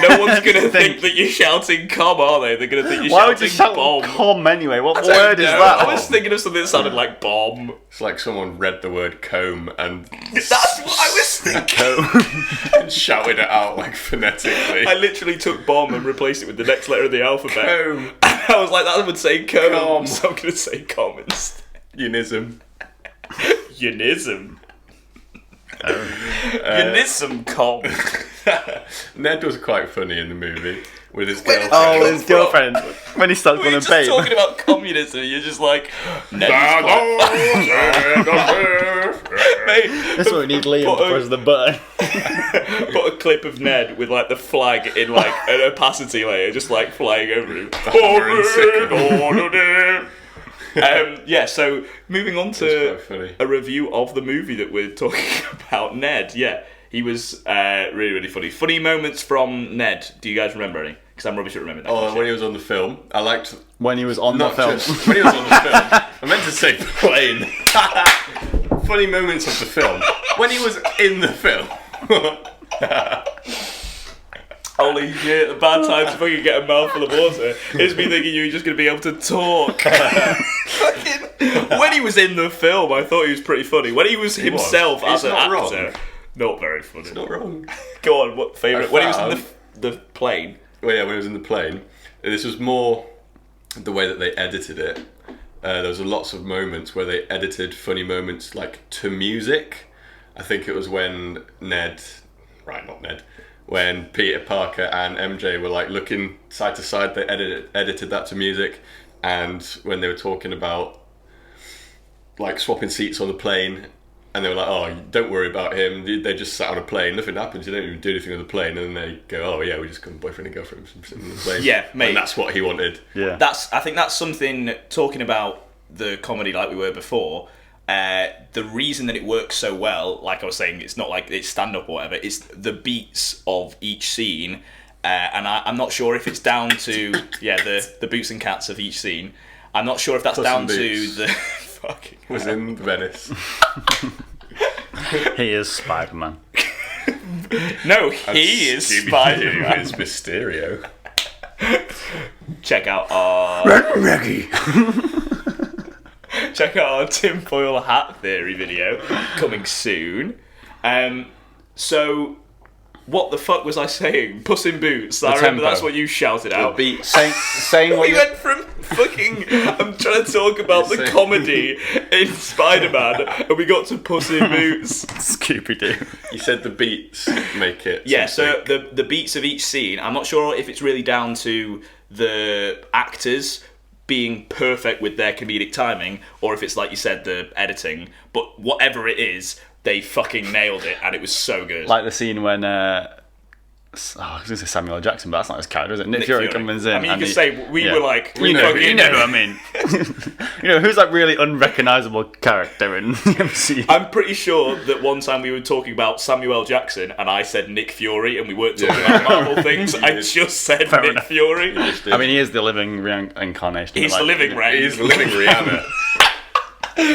no one's gonna think that you're shouting "com," are they? They're gonna think you're Why would you shouting shout "bomb." com anyway? What I word don't is know. that? I was thinking of something that sounded like bomb. It's like someone read the word comb and That's what I was thinking. and shouted it out like phonetically. I literally took bomb and replaced it with the next letter of the alphabet. Comb. I was like, that would say comb, Com. so I'm gonna say com instead. Unism. Unism. Unism com. Ned was quite funny in the movie with his girlfriend. Oh, his girlfriend. When he starts We going were to just bait. talking about communism, and you're just like, Ned Mate, That's what we need Liam Put to a- press the button. put a clip of Ned with like the flag in like an opacity layer, just like flying over him. Yeah, so moving on It's to quite funny. a review of the movie that we're talking about, Ned. Yeah, he was really, really funny. Funny moments from Ned. Do you guys remember any? Because I'm rubbish at remembering that. Oh, kind of when shit. he was on the film, I liked When he was on not the film. just when he was on the film. I meant to say plane. Funny moments of the film when he was in the film. Holy shit, the bad time to fucking get a mouthful of water. Here's me thinking you were just going to be able to talk. Fucking, when he was in the film, I thought he was pretty funny. When he was himself He's as an not actor, wrong. not very funny. Not wrong. Go on, what favourite? I When he was in found- the plane. Well, yeah, when he was in the plane, this was more the way that they edited it. There was lots of moments where they edited funny moments like to music. I think it was when when Peter Parker and MJ were like looking side to side, they edited that to music. And when they were talking about like swapping seats on the plane, and they were like, oh, don't worry about him, they just sat on a plane, nothing happens, you don't even do anything on the plane, and then they go, oh yeah, we just got a boyfriend and girlfriend sitting on the plane. Yeah, mate. And that's what he wanted. Yeah. I think that's something, talking about the comedy like we were before, the reason that it works so well, like I was saying, it's not like it's stand-up or whatever, it's the beats of each scene, and I'm not sure if it's down to, the boots and cats of each scene. I'm not sure if that's Puss down in to Boots. the... fucking Was in Venice. He is Spider-Man. No, he is Scooby-Doo Spider-Man. is Mysterio. Check out our... Check out our tinfoil hat theory video coming soon. So, what the fuck was I saying? Puss in Boots. I remember tempo. that's what you shouted out. Beat. saying what We you... went from fucking. I'm trying to talk about the comedy in Spider-Man, and we got to Puss in Boots. Scooby-Doo. You said the beats make it. Yeah, so something. the beats of each scene, I'm not sure if it's really down to the actors being perfect with their comedic timing, or if it's like you said, the editing. But whatever it is, they fucking nailed it, and it was so good. Like the scene when... I was going to say Samuel L. Jackson, but that's not his character, is it? Nick Fury comes in. I mean, you and could he- say we yeah. were like, We know who You know what I mean. You know, who's that really unrecognisable character in the MCU? I'm pretty sure that one time we were talking about Samuel L. Jackson, and I said Nick Fury, and we weren't talking about Marvel things. I just said Nick enough. Fury. I mean, he is the living reincarnation. He's the living Ray. He's the living Rihanna.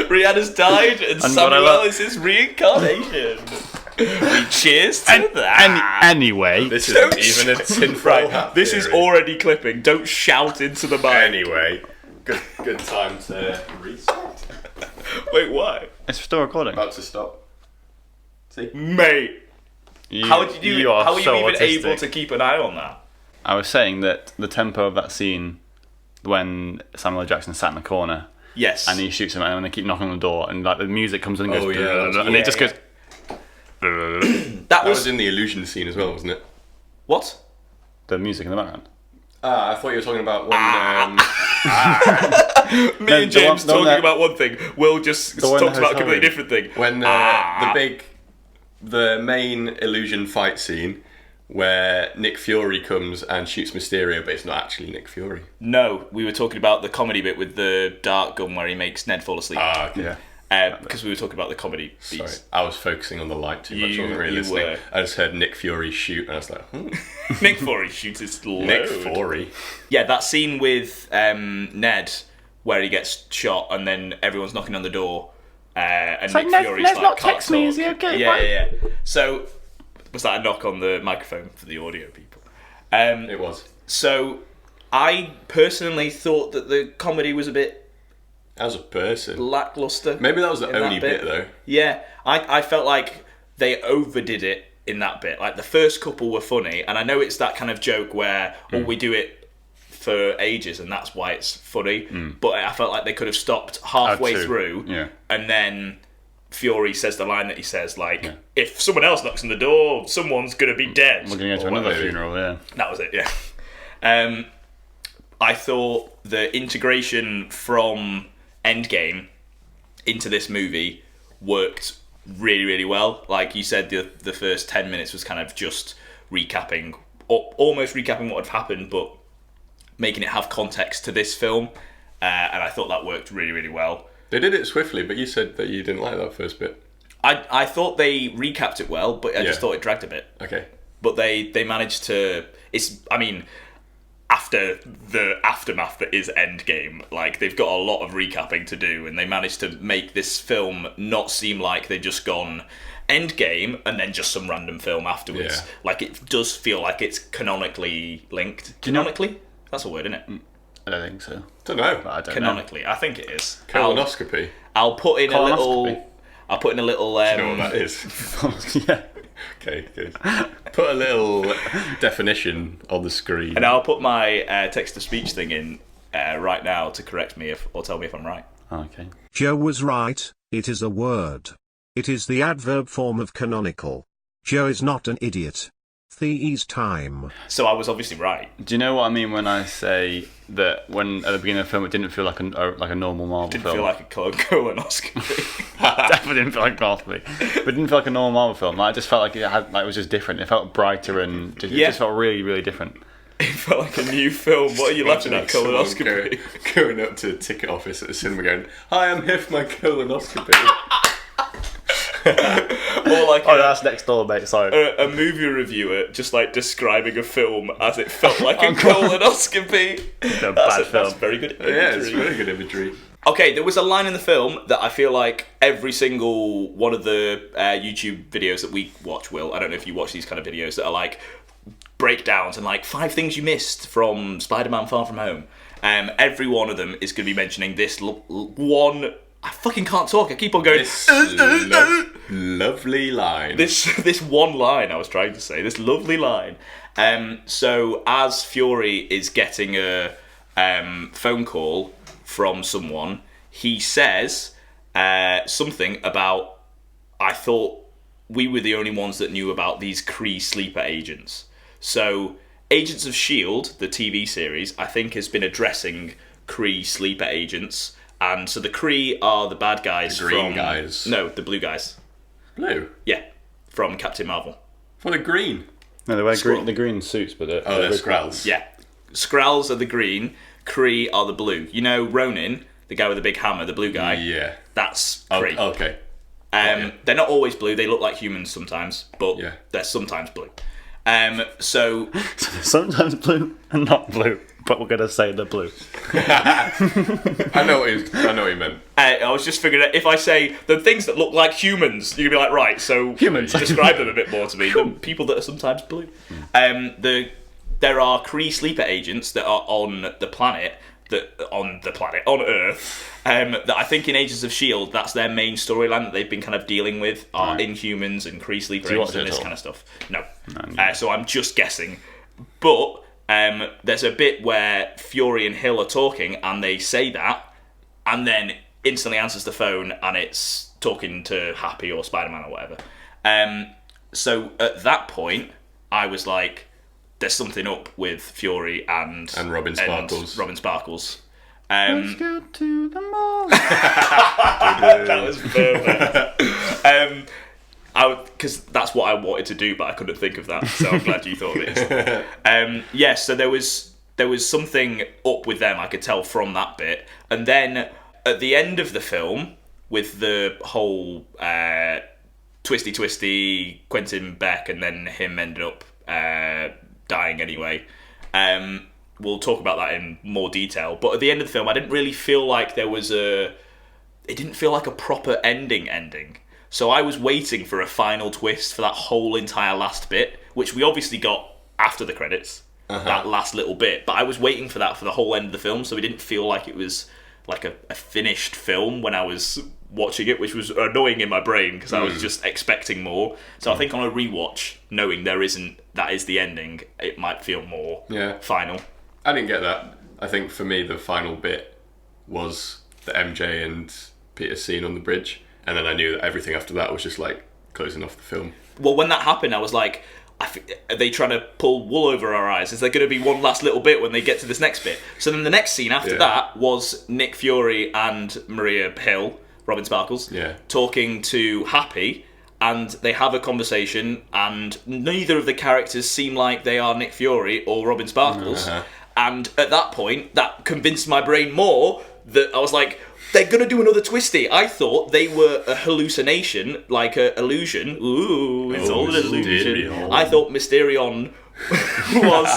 Rihanna's died, and what I Samuel love- is his reincarnation. We cheers to that. Anyway, This Don't isn't even a tinfoil hat This is theory. already clipping. Don't shout into the mic. Anyway, good time to reset. Wait, why? it's still recording. About to stop. See? Mate, how are you so even autistic. able to keep an eye on that? I was saying that the tempo of that scene when Samuel L. Jackson sat in the corner Yes. and he shoots him and then they keep knocking on the door and like the music comes in and goes Oh, yeah, and it just goes that That was was in the illusion scene as well, wasn't it? what? the music in the background. I thought you were talking about when. Me and the James one talking that- about one thing. Will just one talks in the about a hotel completely room. different thing. When the main illusion fight scene where Nick Fury comes and shoots Mysterio, but it's not actually Nick Fury. No, we were talking about the comedy bit with the dart gun where he makes Ned fall asleep. Okay. Yeah. Because we were talking about the comedy Sorry, beats. I was focusing on the light too much. I wasn't really You listening. were. I just heard Nick Fury shoot, and I was like, Nick Fury shoots his load. Nick Fury. Yeah, that scene with Ned where he gets shot and then everyone's knocking on the door. And like, Nick Ned- Fury's Ned's like, not can't text me, talk. is he okay? Yeah, Why? yeah. So, was that a knock on the microphone for the audio people? It was. So, I personally thought that the comedy was a bit As a person. lackluster. Maybe that was the in that only bit though. Yeah, I felt like they overdid it in that bit. Like the first couple were funny, and I know it's that kind of joke where we do it for ages and that's why it's funny. But I felt like they could have stopped halfway too. through, Yeah. and then Fury says the line that he says, like, if someone else knocks on the door, someone's gonna be dead. We're going to go to Or another maybe. funeral, yeah. That was it, yeah. I thought the integration from Endgame into this movie worked really, really well. Like you said, the first 10 minutes was kind of just recapping, or almost recapping what had happened, but making it have context to this film. And I thought that worked really, really well. They did it swiftly, but you said that you didn't like that first bit. I thought they recapped it well, but I just Yeah. thought it dragged a bit. Okay. But they managed to. After the aftermath that is Endgame, like they've got a lot of recapping to do, and they managed to make this film not seem like they've just gone Endgame and then just some random film afterwards. Yeah. Like it does feel like it's canonically linked. you know- Canonically? That's a word, isn't it? I don't think so. Don't know. But I don't Canonically, I think it is. Colonoscopy. I'll put in a little. Colonoscopy. I'll put in a little. You know what that is? know. Yeah. Okay, good. Put a little definition on the screen. And I'll put my text-to-speech thing in right now to correct me or tell me if I'm right. Okay. Joe was right, it is a word. It is the adverb form of canonical. Joe is not an idiot. Thee's time. So I was obviously right. Do you know what I mean when I say that when at the beginning of the film it didn't feel like a normal Marvel Didn't film? feel like a colonoscopy. Definitely didn't feel like Gothby, but it didn't feel like a normal Marvel film. Like, I just felt like it was just different. It felt brighter and it Yeah. just felt really, really different. It felt like a new film. What are you laughing at? Someone Colonoscopy. Going up to the ticket office at the cinema going, hi, I'm here for my colonoscopy. Or like Oh, that's next door, mate. Sorry. a movie reviewer just like describing a film as it felt like a colonoscopy. a bad film. That's very good imagery. Yeah, it's very good imagery. Okay, there was a line in the film that I feel like every single one of the YouTube videos that we watch, Will, I don't know if you watch these kind of videos that are like breakdowns and like 5 things you missed from Spider-Man Far From Home. Every one of them is going to be mentioning this one I fucking can't talk. I keep on going. This lovely line. This one line I was trying to say. This lovely line. So as Fury is getting a phone call from someone, he says something about, I thought we were the only ones that knew about these Kree sleeper agents. So Agents of S.H.I.E.L.D., the TV series, I think has been addressing Kree sleeper agents. And so the Kree are the bad guys. The green from... guys. No, the blue guys. Blue? Yeah, from Captain Marvel. For the green? No, they wear the green suits, but they're Skrulls. Yeah. Skrulls are the green, Kree are the blue. You know Ronin, the guy with the big hammer, the blue guy? Yeah. That's Kree. Oh, okay. They're not always blue, they look like humans sometimes, but they're sometimes blue. So sometimes blue and not blue, but we're gonna say they're blue. I know what he meant. I was just figuring out, if I say the things that look like humans, you're gonna be like, right, so humans. Describe them a bit more to me. The people that are sometimes blue. There are Kree sleeper agents that are on Earth. That I think in Agents of S.H.I.E.L.D. that's their main storyline that they've been kind of dealing with are Inhumans and Kree sleeper agents and this kind of stuff. No. So I'm just guessing. But there's a bit where Fury and Hill are talking and they say that and then instantly answers the phone and it's talking to Happy or Spider-Man or whatever. So at that point I was like, there's something up with Fury and Robin Sparkles. Let's go to the mall. That was perfect. Because that's what I wanted to do, but I couldn't think of that. So I'm glad you thought of it. So there was something up with them. I could tell from that bit, and then at the end of the film, with the whole twisty Quentin Beck, and then him ended up dying anyway. We'll talk about that in more detail. But at the end of the film, I didn't really feel like there was it didn't feel like a proper ending. So I was waiting for a final twist for that whole entire last bit, which we obviously got after the credits, that last little bit. But I was waiting for that for the whole end of the film, so it didn't feel like it was like a finished film when I was watching it, which was annoying in my brain because I was just expecting more. So I think on a rewatch, knowing that is the ending, it might feel more final. I didn't get that. I think for me the final bit was the MJ and Peter scene on the bridge, and then I knew that everything after that was just like closing off the film. Well, when that happened, I was like, are they trying to pull wool over our eyes? Is there going to be one last little bit when they get to this next bit? So then the next scene after that was Nick Fury and Maria Hill, Robin Sparkles, talking to Happy, and they have a conversation, and neither of the characters seem like they are Nick Fury or Robin Sparkles. And at that point, that convinced my brain more that I was like, they're going to do another twisty. I thought they were a hallucination, like an illusion. Ooh, it's all an illusion. I thought Mysterion was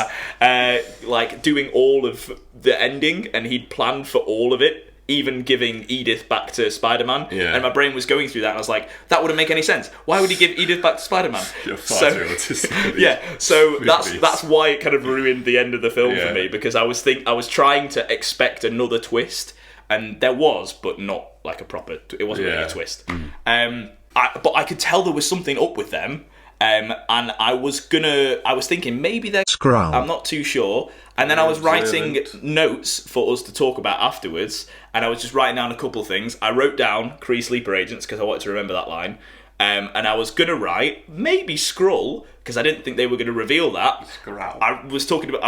like doing all of the ending, and he'd planned for all of it, even giving Edith back to Spider-Man. And my brain was going through that, and I was like, that wouldn't make any sense. Why would he give Edith back to Spider-Man? You're far too autistic. So that's why it kind of ruined the end of the film for me, because I was trying to expect another twist, and there was, but not like a proper. It wasn't really a twist. But I could tell there was something up with them, and I was thinking maybe they're Skrull. I'm not too sure. And then I was writing notes for us to talk about afterwards, and I was just writing down a couple of things. I wrote down Kree sleeper agents because I wanted to remember that line. And I was gonna write maybe Skrull because I didn't think they were gonna reveal that. Skrull. I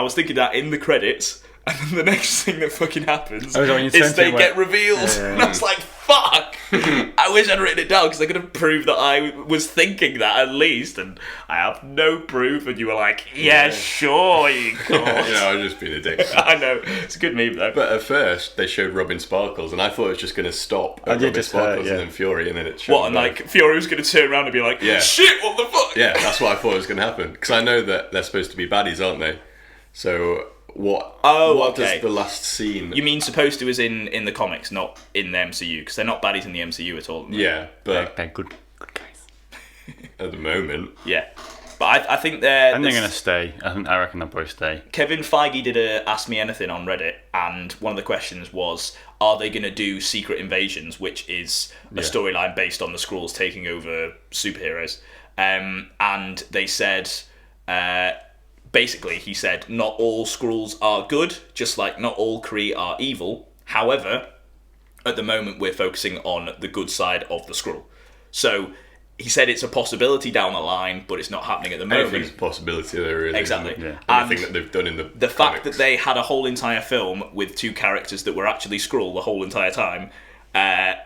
was thinking that in the credits, and then the next thing that fucking happens when you is they it get revealed. And I was like, fuck! I wish I'd written it down because I could have proved that I was thinking that at least, and I have no proof. And you were like, yeah, sure, you could. I was just being a dick. I know, it's a good meme though. But at first they showed Robin Sparkles, and I thought it was just going to stop at Robin Sparkles and then Fury, and then it showed. What, and like Fury was going to turn around and be like, shit, what the fuck? Yeah, that's what I thought was going to happen, because I know that they're supposed to be baddies, aren't they? So what does the last scene... You mean supposed to is in the comics, not in the MCU, because they're not baddies in the MCU at all. Yeah, but they're good guys. At the moment. Yeah. But I think they're... And they're going to stay. I reckon they'll both stay. Kevin Feige did a Ask Me Anything on Reddit, and one of the questions was, are they going to do Secret Invasions, which is a storyline based on the Skrulls taking over superheroes? And they said... basically, he said, not all Skrulls are good, just like not all Kree are evil. However, at the moment, we're focusing on the good side of the Skrull. So... he said it's a possibility down the line, but it's not happening at the moment. Anything's a possibility there, really. Exactly. Yeah. And Anything that they've done in the comics. Fact that they had a whole entire film with two characters that were actually Skrull the whole entire time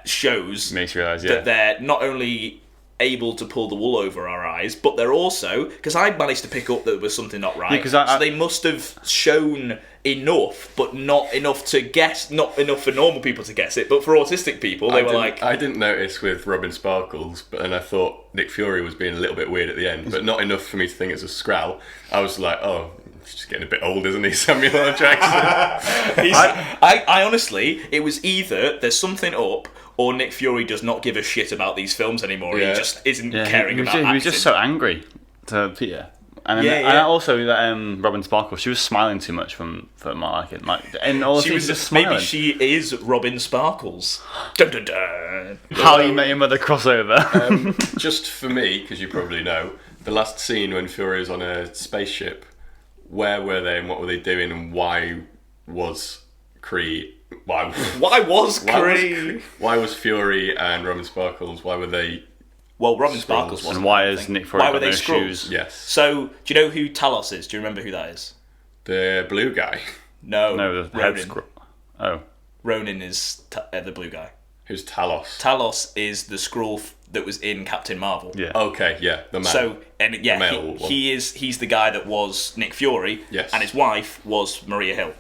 shows Makes you realise, that they're not only able to pull the wool over our eyes, but they're also, because I managed to pick up that there was something not right, so they must have shown enough, but not enough to guess, not enough for normal people to guess it, but for autistic people, they were like... I didn't notice with Robin Sparkles, but then I thought Nick Fury was being a little bit weird at the end, but not enough for me to think it's a Skrull. I was like, oh, he's just getting a bit old, isn't he, Samuel L. Jackson? I honestly, it was either there's something up, or Nick Fury does not give a shit about these films anymore. Yeah. He just isn't caring about acting. He was just so angry to Peter. And then, and also that Robin Sparkle, she was smiling too much for my liking. And all she was just smiling. Maybe she is Robin Sparkles. Dun, dun, dun. How You Met Your Mother crossover. Just for me, because you probably know, the last scene when Fury was on a spaceship, where were they and what were they doing and why was Kree... Why was Fury and Robin Sparkles? Why were they? Well, Robin Sparkles wasn't. And why is Nick Fury got no shoes? Yes. So, do you know who Talos is? Do you remember who that is? The blue guy. No, the head Skrull. Oh. Ronan is the blue guy. Who's Talos? Talos is the Skrull that was in Captain Marvel. Yeah. Okay, yeah, the man. So, he's the guy that was Nick Fury. Yes. And his wife was Maria Hill.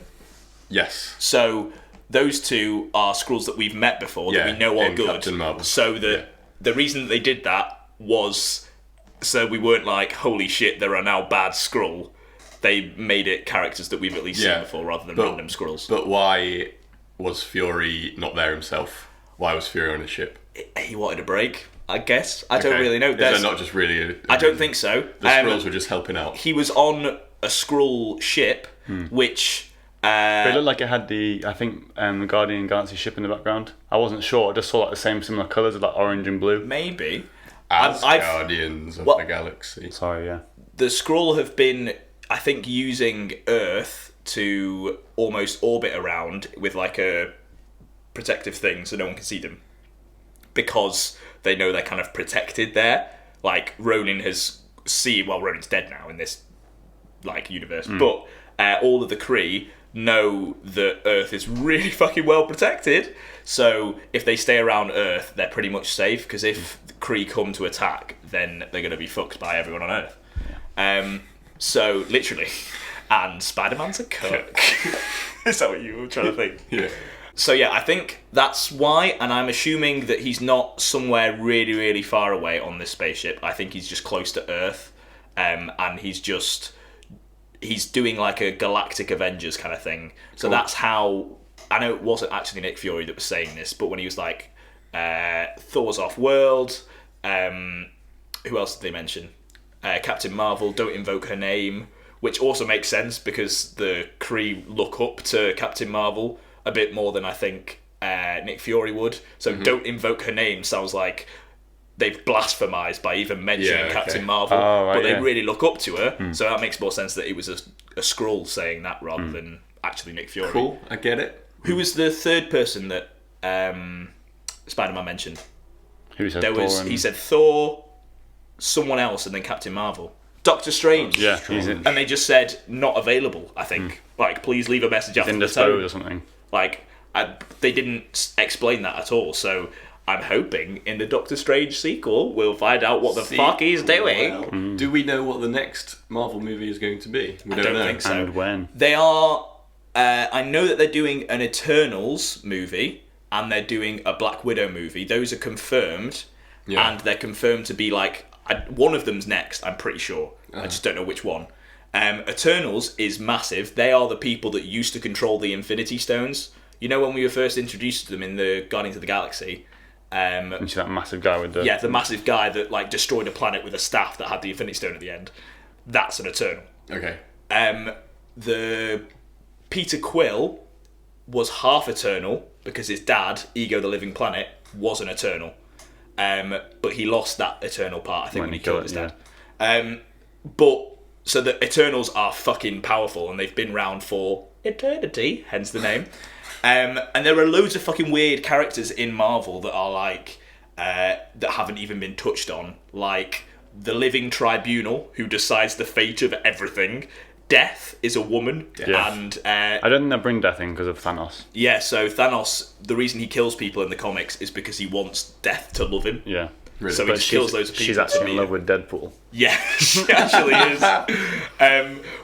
Yes. So those two are Skrulls that we've met before that we know are good. Captain Marvel. So the reason that they did that was so we weren't like, holy shit, there are now bad Skrull. They made it characters that we've at least seen before rather than random Skrulls. But why was Fury not there himself? Why was Fury on a ship? He wanted a break, I guess. I don't really know. Is there not just really I don't think so. The Skrulls were just helping out. He was on a Skrull ship, which... But it looked like it had the Guardian Galaxy ship in the background. I wasn't sure. I just saw the same similar colours of orange and blue. Maybe. As Guardians of the Galaxy. Sorry, yeah. The Skrull have been, I think, using Earth to almost orbit around with a protective thing so no one can see them. Because they know they're kind of protected there. Like, Ronan Ronan's dead now in this, universe. But all of the Kree know that Earth is really fucking well protected. So if they stay around Earth, they're pretty much safe. Because if the Kree come to attack, then they're going to be fucked by everyone on Earth. Yeah. So literally, and Spider-Man's a cook. Is that what you were trying to think? Yeah. So yeah, I think that's why, and I'm assuming that he's not somewhere really, really far away on this spaceship. I think he's just close to Earth, and he's doing a Galactic Avengers kind of thing. So that's how... I know it wasn't actually Nick Fury that was saying this, but when he was Thor's off-world, who else did they mention? Captain Marvel, don't invoke her name, which also makes sense because the Kree look up to Captain Marvel a bit more than I think Nick Fury would. So don't invoke her name sounds like they've blasphemised by even mentioning Captain Marvel, but they really look up to her. So that makes more sense that it was a Skrull saying that rather than actually Nick Fury. Cool, I get it. Who was the third person that Spider-Man mentioned? Who said Thor? He said Thor, someone else, and then Captain Marvel. Doctor Strange. Yeah, he's in. And they just said not available. I think please leave a message after the tone or something. They didn't explain that at all. So I'm hoping in the Doctor Strange sequel we'll find out what the fuck he's doing. Well, do we know what the next Marvel movie is going to be? I don't think so. And when? They are. I know that they're doing an Eternals movie and they're doing a Black Widow movie. Those are confirmed, and they're confirmed to be one of them's next. I'm pretty sure. I just don't know which one. Eternals is massive. They are the people that used to control the Infinity Stones. You know when we were first introduced to them in the Guardians of the Galaxy, And she's that massive guy with the... Yeah, the massive guy that like destroyed a planet with a staff that had the Infinity Stone at the end. That's an Eternal. Okay. The Peter Quill was half Eternal because his dad, Ego the Living Planet, was an Eternal. But he lost that Eternal part, I think, when he killed his dad. But so the Eternals are fucking powerful, and they've been around for eternity, hence the name. And there are loads of fucking weird characters in Marvel that are like that haven't even been touched on, like the Living Tribunal, who decides the fate of everything. Death is a woman, and I don't think they'll bring Death in because of Thanos. Yeah, so Thanos, the reason he kills people in the comics is because he wants Death to love him. Yeah. Really? So he just kills loads of people. She's actually in love with Deadpool. Yeah, she actually is.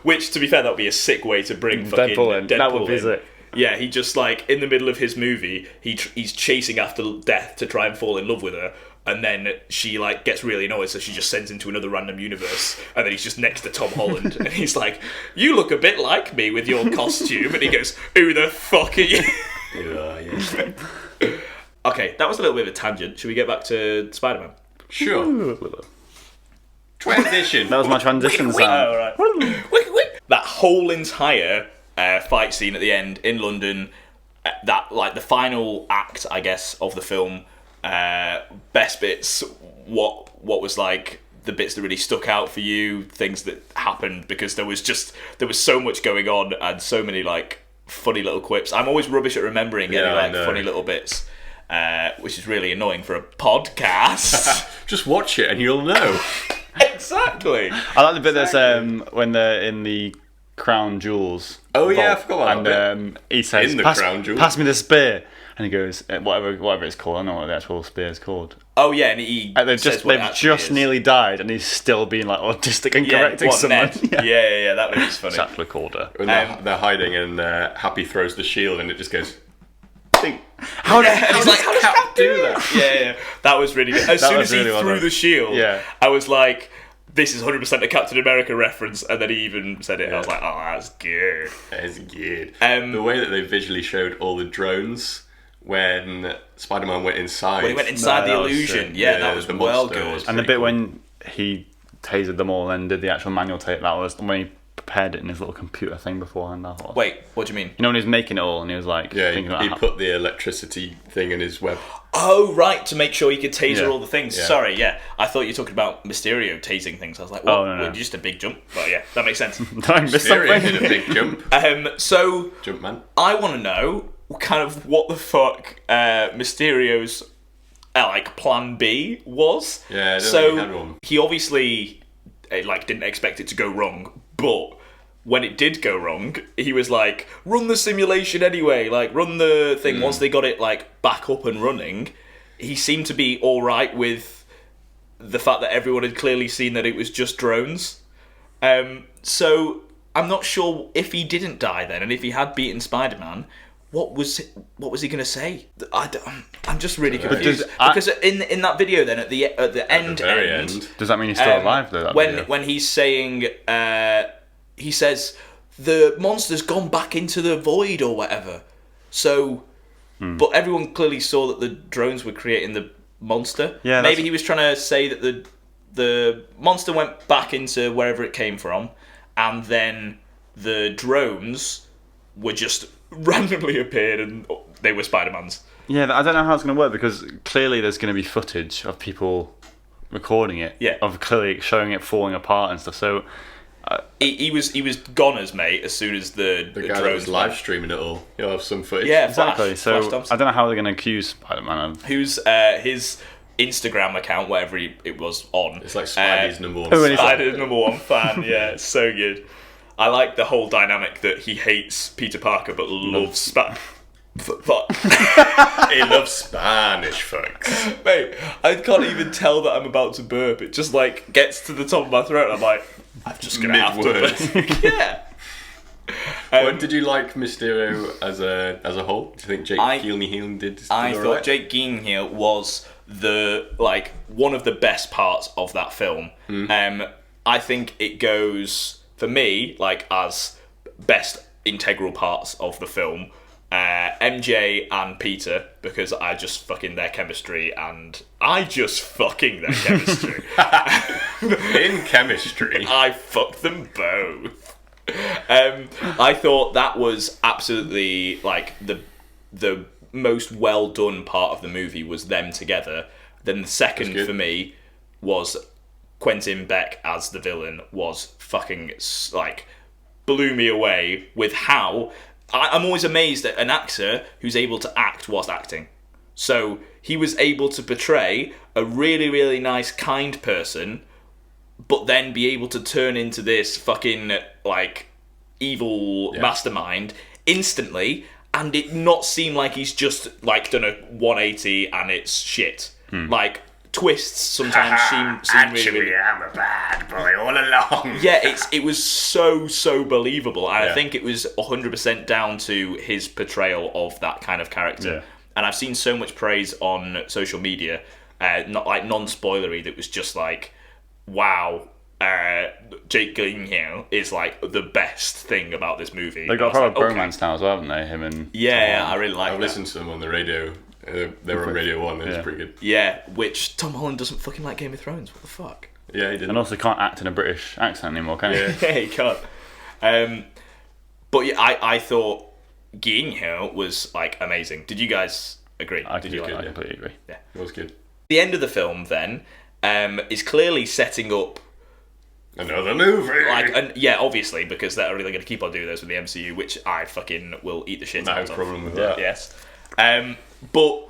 Which, to be fair, that would be a sick way to bring fucking Deadpool in. That would be sick. Yeah, he just, like, in the middle of his movie, he's chasing after Death to try and fall in love with her, and then she, like, gets really annoyed, so she just sends him to another random universe, and then he's just next to Tom Holland, and he's like, "You look a bit like me with your costume," and he goes, "Who the fuck are you?" Okay, that was a little bit of a tangent. Should we get back to Spider-Man? Sure. Transition. That was my transition sound. Oh, right. That whole entire fight scene at the end in London, that, like, the final act, I guess, of the film, best bits, what was, like, the bits that really stuck out for you, things that happened, because there was so much going on and so many, like, funny little quips. I'm always rubbish at remembering any, like, funny little bits. Which is really annoying for a podcast. Just watch it and you'll know. Exactly. I like the bit that's when they're in the Crown Jewels. Oh yeah, vault, I forgot about that and he says, in the pass, Crown Jewels. "Pass me the spear," and he goes, "Whatever it's called. I don't know what the actual spear is called." Oh yeah, and he they've just nearly died, and he's still being like autistic and correcting someone. Yeah, that was funny. It's actually called her. When they're hiding and Happy throws the shield and it just goes. How does Cap do that? Yeah, that was really good. As soon as he really threw the shield, Yeah. I was like, this is 100% a Captain America reference, and then he even said it, and I was like, oh, that's good. That is good. The way that they visually showed all the drones when Spider-Man went inside. When he went inside the illusion, that was the well monster good. was And the pretty bit cool. when he tasered them all and did the actual manual tape, that was when he prepared it in his little computer thing beforehand. Wait, what do you mean? You know when he was making it all and he was like... Yeah, thinking he about put the electricity thing in his web. Oh, right, to make sure he could taser Yeah. all the things. Yeah. Sorry, yeah. I thought you were talking about Mysterio tasing things. I was like, Oh, no. just a big jump. But yeah, that makes sense. Did I miss Mysterio something? did a big jump. So, Jump man. I want to know kind of what the fuck Mysterio's like plan B was. Yeah, I don't so think he had one. he obviously like didn't expect it to go wrong, but when it did go wrong, he was like, run the simulation anyway, like run the thing. Once they got it like back up and running, he seemed to be all right with the fact that everyone had clearly seen that it was just drones. So I'm not sure if he didn't die then, and if he had beaten Spider-Man, what was he going to say? I'm just really confused. Because in that video then at the very end, end. Does that mean he's still alive though? That video? when he's saying he says the monster's gone back into the void or whatever. So, but everyone clearly saw that the drones were creating the monster. Yeah, maybe he was trying to say that the monster went back into wherever it came from, and then the drones were just randomly appeared and they were Spider-Man's. Yeah, I don't know how it's going to work because clearly there's going to be footage of people recording it. Yeah. Of clearly showing it falling apart and stuff. So He was goners, mate, as soon as the The guy that drones was live streaming it all. You'll have some footage. Yeah, exactly. Flash So Thompson. I don't know how they're going to accuse Spider-Man of. Who's his Instagram account, whatever it was on. It's like Spidey's number one. Oh, and he's fan. Spider's number one fan. Yeah, it's so good. I like the whole dynamic that he hates Peter Parker but loves He loves Spanish folks. Mate, I can't even tell that I'm about to burp. It just like gets to the top of my throat and I'm like, I'm just gonna have Mid-word. to. Yeah. What did you like Mysterio as a whole? Do you think Jake Gyllenhaal did? I all thought right? Jake Gyllenhaal was one of the best parts of that film. I think it goes for me like as best integral parts of the film. MJ and Peter, because I just fucking their chemistry, and I just fucking their chemistry. In chemistry. I fucked them both. I thought that was absolutely like the most well done part of the movie was them together. Then the second for me was Quentin Beck as the villain was fucking like blew me away with how I'm always amazed at an actor who's able to act whilst acting. So he was able to portray a really, really nice, kind person, but then be able to turn into this fucking, like, evil mastermind instantly, and it not seem like he's just, like, done a 180 and it's shit. Like, twists sometimes seem really, really... I'm a bad boy all along. Yeah, it was so believable, and I think it was 100% down to his portrayal of that kind of character. Yeah. And I've seen so much praise on social media, not like non-spoilery, that was just like, wow, Jake Gyllenhaal is like the best thing about this movie. They've got a And I was proper like, okay. bromance now as well, haven't they? Him and Yeah, I really like I that. listened to them on the radio. They were on Radio 1. It was pretty good. Yeah, which Tom Holland doesn't fucking like Game of Thrones. What the fuck? Yeah, he did. and also can't act in a British accent anymore, can he? Yeah, he can't. But yeah, I thought Gyllenhaal was like amazing. Did you guys agree? I Did you like completely agree. It was good. the end of the film then is clearly setting up Another movie. and yeah, obviously, because they're really going to keep on doing this with the MCU, which I fucking will eat the shit No out of. problem with that. Yes. But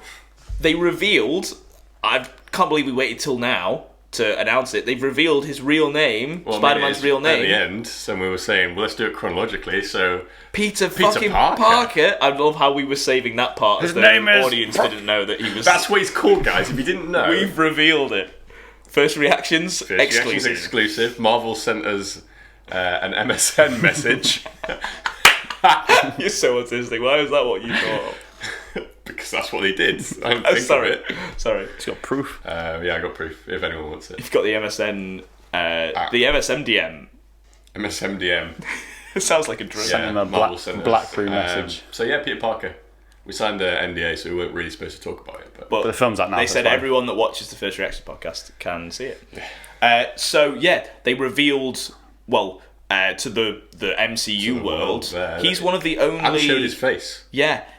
they revealed, I can't believe we waited till now to announce it. They've revealed his real name, Well, Spider-Man's maybe real it's At the name, end, so we were saying, well, let's do it chronologically. So Peter fucking Parker. I love how we were saving that part. His as the name is- audience didn't know that he was. that's what he's called, guys. If you didn't know, We've revealed it. First reactions, First Reactions exclusive. exclusive. Marvel sent us an MSN message You're so autistic. Why is that what you thought? because that's what they did. I didn't Oh, think sorry. of it. Sorry. He's got proof. Yeah, I got proof. If anyone wants it, You've got the MSN, the MSMDM. MSMDM. It sounds like a drug. Yeah, him a Marvel sent us. Blackberry message. So yeah, Peter Parker. We signed an NDA, so we weren't really supposed to talk about it. But But the film's out now. they so said it's fine. everyone that watches the First Reaction podcast can see it. So yeah, they revealed to the MCU the world. world there. He's one of the and showed only his face.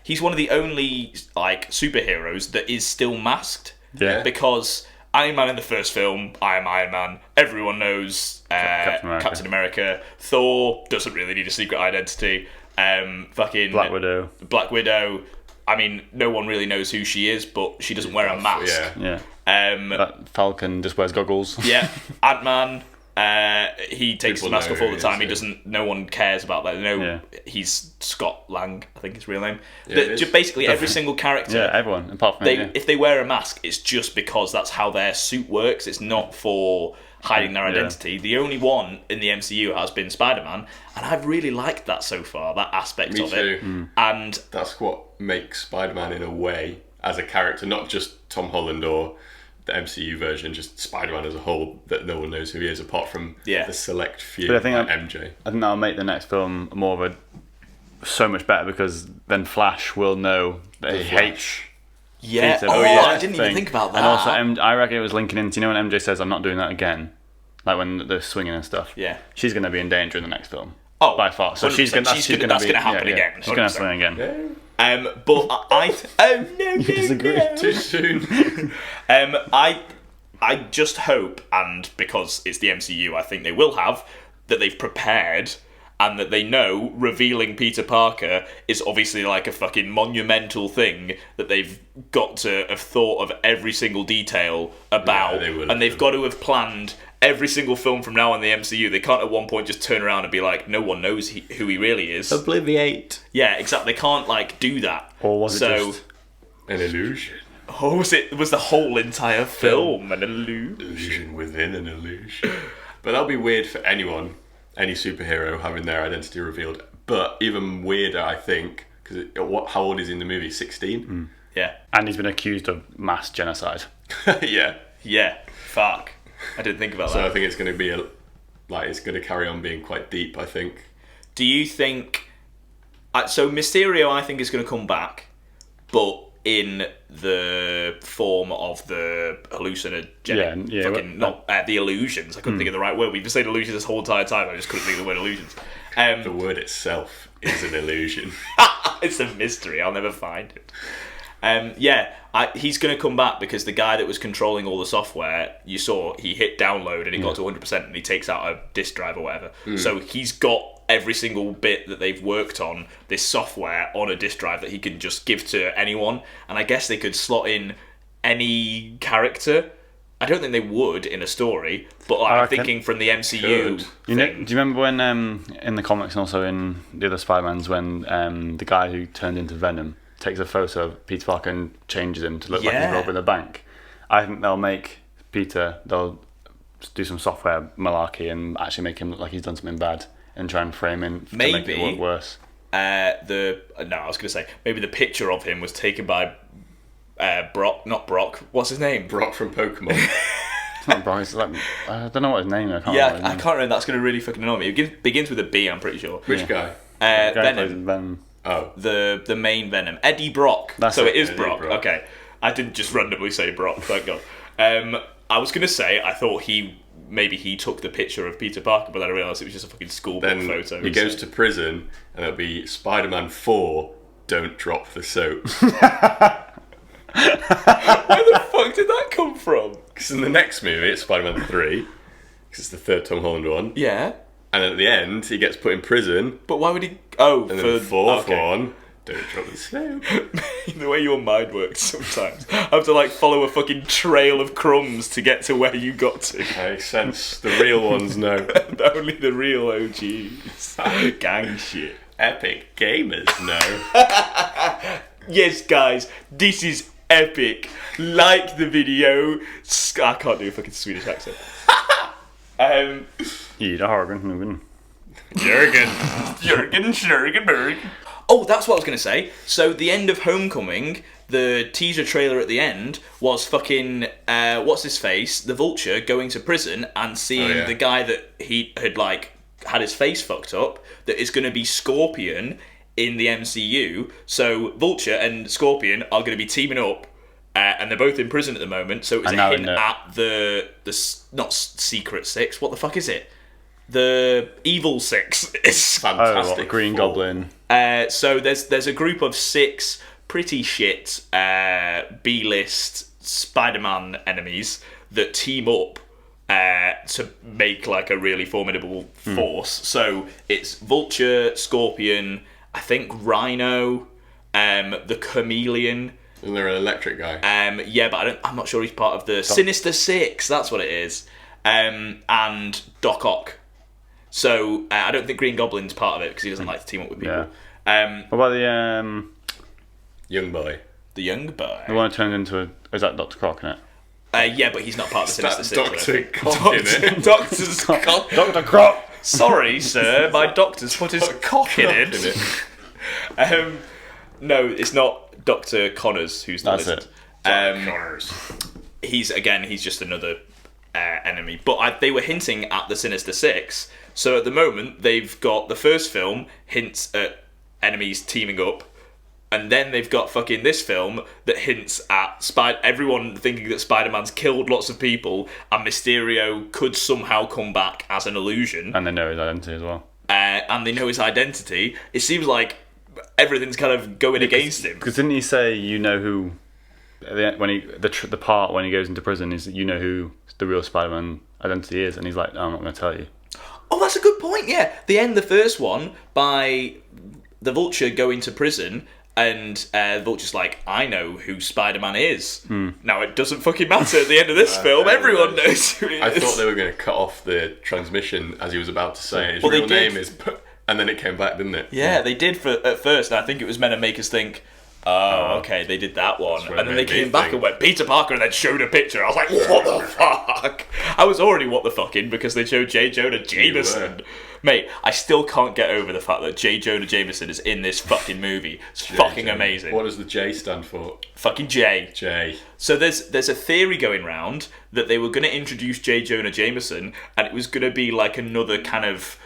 he's one of the only like superheroes that is still masked. Yeah. Because Iron Man in the first film, I am Iron Man. Everyone knows Captain America. Thor doesn't really need a secret identity. Fucking Black Widow. Black Widow. I mean, no one really knows who she is, but she doesn't wear a mask. Yeah. Yeah. That Falcon just wears goggles. Yeah, Ant-Man. He takes People his mask know off all who the he time. is, He yeah. doesn't. No one cares about that. No, Yeah. he's Scott Lang. I think his real name. Yeah, it is. Just basically, every single character. Yeah, everyone apart from him. If they wear a mask, it's just because that's how their suit works. It's not for hiding their identity. The only one in the MCU has been Spider-Man, and I've really liked that so far. That aspect Me of too. it, and That's what makes Spider-Man in a way as a character, not just Tom Holland or the MCU version, just Spider-Man as a whole, that no one knows who he is apart from Yeah. the select few, But I think like that- MJ. I think that'll make the next film more of so much better because then Flash will know that he Flash. hates yeah. Peter. I didn't even thing. think about that. And also, I reckon it was linking into, you know, when MJ says, "I'm not doing that again," like when they're swinging and stuff. Yeah. she's going to be in danger in the next film. Oh, By far. So 100%. she's going That's gonna happen again, She's going 100%. to swing again. But oh no, disagree. no. Too soon. I just hope, and because it's the MCU, I think they will have, that they've prepared and that they know revealing Peter Parker is obviously like a fucking monumental thing that they've got to have thought of every single detail about. Yeah, they will and they've have. got to have planned every single film from now on in the MCU. They can't at one point just turn around and be like, no one knows who he really is. Obliviate. Yeah, exactly. They can't like do that. Or was it just... An illusion. Oh, was the whole entire film an illusion? Illusion within an illusion. But that'll be weird for anyone, any superhero having their identity revealed. But even weirder, I think, because how old is he in the movie? 16? Yeah. And he's been accused of mass genocide. Yeah. Yeah. Fuck. I didn't think about So I that. think it's going to be it's going to carry on being quite deep, I think. Do you think So Mysterio, I think, is going to come back, but in the form of the hallucinogenic, the illusions. I couldn't think of the right word. We've been saying illusions this whole entire time. I just couldn't think of the word illusions. The word itself is an illusion. It's a mystery. I'll never find it. He's going to come back because the guy that was controlling all the software, you saw, he hit download and it got to 100% and he takes out a disk drive or whatever. So he's got every single bit that they've worked on, this software, on a disk drive that he can just give to anyone. And I guess they could slot in any character. I don't think they would in a story, but I'm thinking from the MCU do you remember when in the comics and also in the other Spider-Mans when the guy who turned into Venom takes a photo of Peter Parker and changes him to look like he's robbing a bank? I think they'll do some software malarkey and actually make him look like he's done something bad and try and frame him to make it work worse. I was going to say, maybe the picture of him was taken by Brock, not Brock. What's his name? Brock from Pokemon. It's not Brock. It's like, I don't know what his name is. I can't remember. That's going to really fucking annoy me. It begins with a B, I'm pretty sure. Which guy? Venom. Oh. The main Venom. Eddie Brock. It is Brock. Okay. I didn't just randomly say Brock, thank God. I was going to say, I thought maybe he took the picture of Peter Parker, but then I realised it was just a fucking schoolbook photo. He goes to prison, and it'll be Spider-Man 4, Don't Drop the Soap. Where the fuck did that come from? Because in the next movie, it's Spider-Man 3, because it's the third Tom Holland one. Yeah. And at the end, he gets put in prison. But why would he... Oh, and then the fourth one, Don't Drop the Soap. The way your mind works sometimes. I have to follow a fucking trail of crumbs to get to where you got to. Makes sense. The real ones know. Only the real OGs. Gang shit. Epic gamers know. Yes, guys, this is epic. Like the video. I can't do a fucking Swedish accent. Jürgen. Jürgen. Oh, that's what I was going to say. So, the end of Homecoming, the teaser trailer at the end was fucking, what's his face? The Vulture going to prison and seeing the guy that he had, had his face fucked up, that is going to be Scorpion in the MCU. So, Vulture and Scorpion are going to be teaming up, and they're both in prison at the moment, so it was a hint at the not Secret Six, what the fuck is it? The Evil Six. It's fantastic. Green Goblin. So there's a group of 6 pretty shit B-list Spider-Man enemies that team up to make a really formidable force. So it's Vulture, Scorpion, I think Rhino, the Chameleon. Isn't there an electric guy? But I'm not sure he's part of the Sinister Six. That's what it is. And Doc Ock. So I don't think Green Goblin's part of it because he doesn't like to team up with people. Yeah. What about the young boy? The young boy. The one who turned into is that Dr. Croc in it? But he's not part of the Sinister Six. Dr. Cock in it. Dr. Croc. Sorry, sir, my doctor's put his cock in it. No, it's not Dr. Connors who's the lizard. Connors. He's just another enemy. But they were hinting at the Sinister Six. So at the moment, they've got the first film hints at enemies teaming up, and then they've got fucking this film that hints at everyone thinking that Spider-Man's killed lots of people, and Mysterio could somehow come back as an illusion. And they know his identity as well. It seems like everything's kind of going against him. Because didn't he say, who... The part when he goes into prison is who the real Spider-Man identity is, and he's like, no, I'm not going to tell you. Oh, that's a good point, yeah. They end the first one by the Vulture going to prison, and the Vulture's like, I know who Spider-Man is. Now, it doesn't fucking matter at the end of this film. Everyone knows who he is. I thought they were going to cut off the transmission as he was about to say his real real name is... And then it came back, didn't it? Yeah, they did at first, and I think it was meant to make us think, okay, they did that one. And then they came back and went, Peter Parker, and then showed a picture. I was like, what the fuck? I was already what the fucking because they showed J. Jonah Jameson. Mate, I still can't get over the fact that J. Jonah Jameson is in this fucking movie. It's fucking amazing. What does the J stand for? Fucking J. J. So there's a theory going round that they were going to introduce J. Jonah Jameson, and it was going to be like another kind of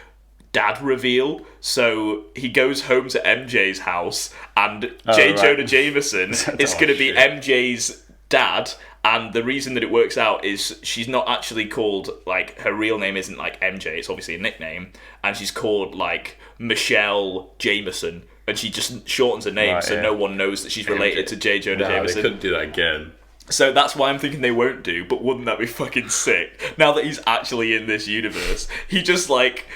dad reveal. So he goes home to MJ's house, and J. Jonah Jameson is going to be MJ's dad. And the reason that it works out is she's not actually called, like, her real name isn't like MJ, it's obviously a nickname, and she's called like Michelle Jameson, and she just shortens her name no one knows that she's related to J. Jonah Jameson. They couldn't do that again. So that's why I'm thinking they won't do, but wouldn't that be fucking sick? Now that he's actually in this universe, he just like...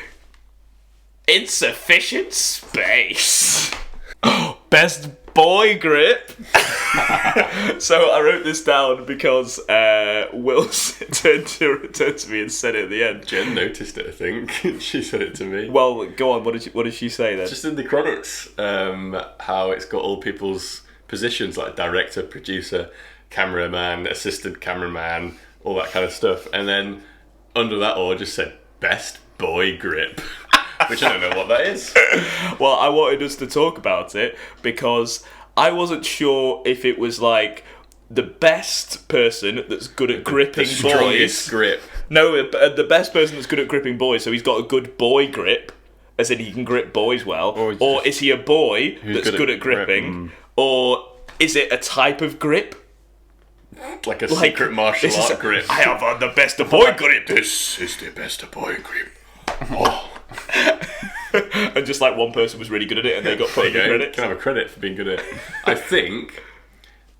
Insufficient space. Best boy grip. So I wrote this down because Will turned to me and said it at the end. Jen noticed it, I think. She said it to me. Well, go on. What did she say then? Just in the credits, how it's got all people's positions, like director, producer, cameraman, assistant cameraman, all that kind of stuff. And then under that all just said, best boy grip. Which I don't know what that is. Well, I wanted us to talk about it because I wasn't sure if it was like the best person that's good at gripping the boys. strongest grip. No, the best person that's good at gripping boys, so he's got a good boy grip, as in he can grip boys well. Or is he a boy that's good at gripping? Or is it a type of grip? Like a secret martial art grip. I have the best of boy grip. This is the best of boy grip. Oh. And just like one person was really good at it and they got put in the credit. Can have a credit for being good at it. I think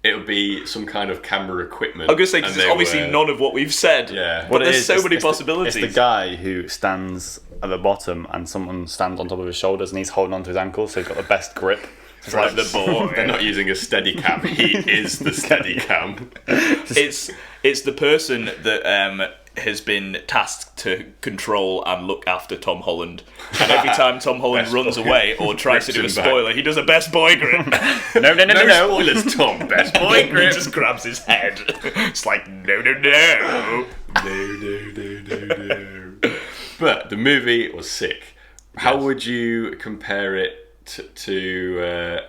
it would be some kind of camera equipment. I'm going to say, because it's obviously none of what we've said. Yeah. But there's so many possibilities. It's the guy who stands at the bottom and someone stands on top of his shoulders and he's holding onto his ankles, so he's got the best grip. It's like the boy. They're not using a steady cam. He is the steady cam. It's the person that has been tasked to control and look after Tom Holland. And every time Tom Holland runs away or tries to do a spoiler, he does a best boy grip. No spoilers, Tom. Best boy grip. He just grabs his head. It's like, no. No. But the movie was sick. How would you compare it to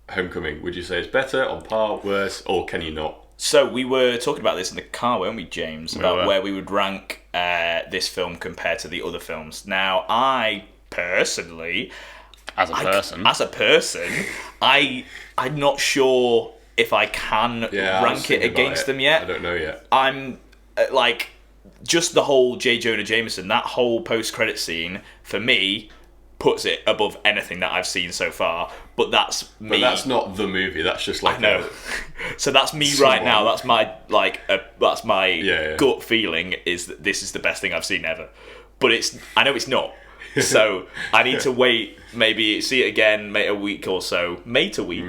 Homecoming? Would you say it's better, on par, worse, or can you not? So we were talking about this in the car, weren't we, James? About where we would rank this film compared to the other films. Now, I personally... As a person, I'm not sure if I can rank it against them yet. I don't know yet. I'm, like, just the whole J. Jonah Jameson, that whole post-credit scene, for me, puts it above anything that I've seen so far. But that's me. But that's not the movie. That's just like I know. So that's me right now. That's my gut feeling is that this is the best thing I've seen ever. But I know it's not. So I need to wait. Maybe see it again. Mate a week or so. Mate a week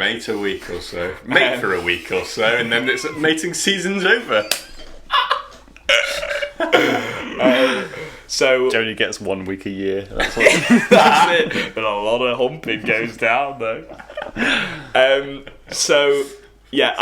or so. Mate for a week or so, and then it's mating season's over. So Jody gets 1 week a year. That's it. But a lot of humping goes down though. So yeah.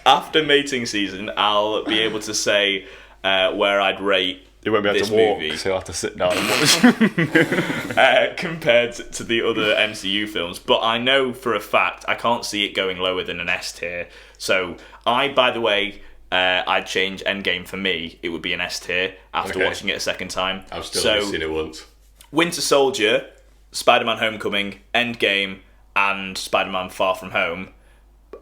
After mating season, I'll be able to say where I'd rate. You won't be able this to walk, movie. so you'll have to sit down and watch. Compared to the other MCU films, but I know for a fact I can't see it going lower than an S tier. So by the way, I'd change Endgame for me. It would be an S tier after watching it a second time. I've still only seen it once. Winter Soldier, Spider-Man Homecoming, Endgame, and Spider-Man Far From Home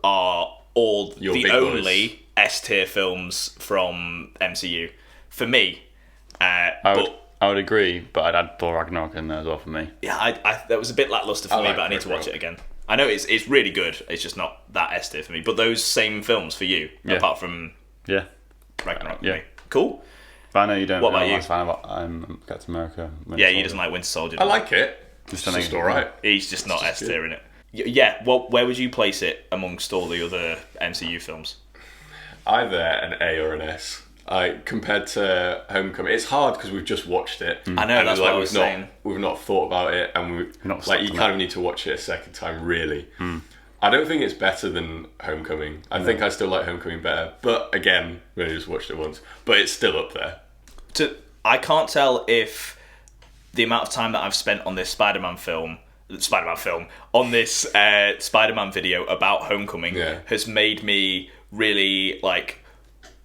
are all the only S tier films from MCU for me. I would agree, but I'd add Thor Ragnarok in there as well for me. Yeah, that was a bit lackluster for me, but I need to watch it again. I know it's really good. It's just not that S tier for me. But those same films for you, apart from Ragnarok. Yeah. Cool. But I know you don't. What about you? I'm fan of Captain America. He doesn't like Winter Soldier. I like it. Just alright. He's just not S tier in it. Yeah. Well, where would you place it amongst all the other MCU films? Either an A or an S. Compared to Homecoming, it's hard because we've just watched it. I know, that's what I was saying. We've not thought about it, and you kind of need to watch it a second time, really. I don't think it's better than Homecoming. I think I still like Homecoming better, but again, we only just watched it once. But it's still up there. I can't tell if the amount of time that I've spent on this Spider-Man film, on this Spider-Man video about Homecoming has made me really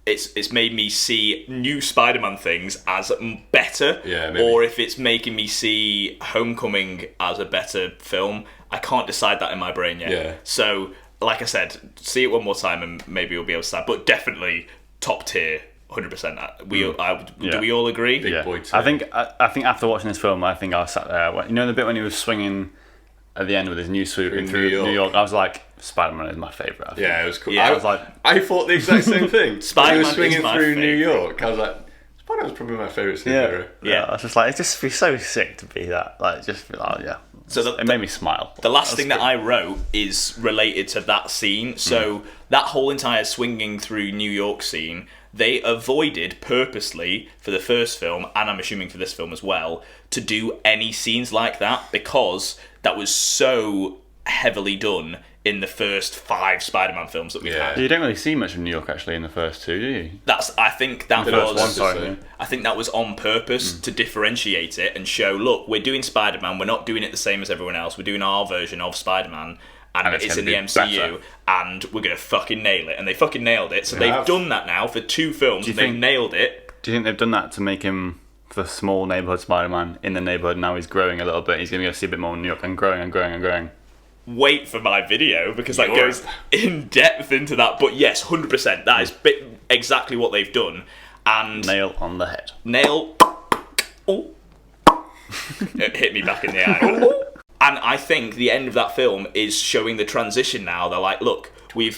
it's made me see new Spider-Man things as better, Yeah, maybe. or if it's making me see Homecoming as a better film. I can't decide that in my brain yet. Yeah. So, like I said, see it one more time and maybe you'll be able to decide. But definitely top tier, 100%. Do we all agree? Big Yeah. boy I team. think after watching this film, I think I sat there. You know the bit when he was swinging at the end with his new suit In through New New York. York. I was like, Spider-Man is my favorite. I think. Yeah, it was cool. Yeah, I I was like- I thought the exact same thing. Spider-Man When he was is swinging my through New favourite. York. I was like, Spider-Man's probably my favourite Yeah, superhero. yeah. I was just like, it just be so sick to be that. Like, just yeah. So it made me smile. The last thing that I wrote is related to that scene. So that whole entire swinging through New York scene, they avoided purposely for the first film, and I'm assuming for this film as well, to do any scenes like that because that was so heavily done in the first 5 Spider-Man films that we've Yeah. had. You don't really see much of New York actually in the first two, do you? I think that The first was one, sorry. I think that was on purpose to differentiate it and show, look, we're doing Spider-Man, we're not doing it the same as everyone else, we're doing our version of Spider-Man, and it's it's in gonna the be MCU, better. and we're going to fucking nail it. And they fucking nailed it. So They they've have. done that now for 2 films, you and they've think- nailed it. Do you think they've done that to make him the small neighborhood Spider-Man in the neighborhood? Now he's growing a little bit. He's going to go see a bit more in New York and growing and growing and growing. Wait for my video, because that Europe. goes in depth into that. But yes, 100%, that is exactly what they've done. And Nail on the head. nail. Oh. It hit me back in the eye. And I think the end of that film is showing the transition now. They're like, look, we've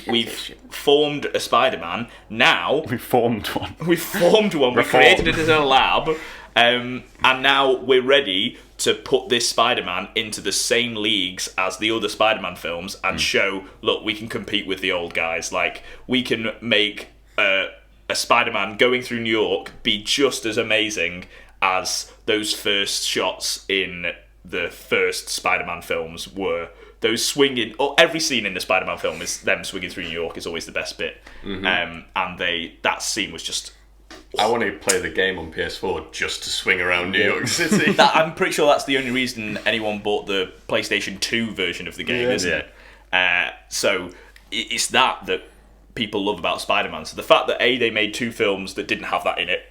formed a Spider-Man. Now We formed one. we formed one. We Reformed. created it in a lab. And now we're ready to put this Spider-Man into the same leagues as the other Spider-Man films and show, look, we can compete with the old guys. Like, we can make a Spider-Man going through New York be just as amazing as those first shots in the first Spider-Man films were. Those swinging, every scene in the Spider-Man film is them swinging through New York is always the best bit. And that scene was just... I want to play the game on PS4 just to swing around New York City. I'm pretty sure that's the only reason anyone bought the PlayStation 2 version of the game, isn't it? So it's that people love about Spider-Man. So the fact that they made 2 films that didn't have that in it,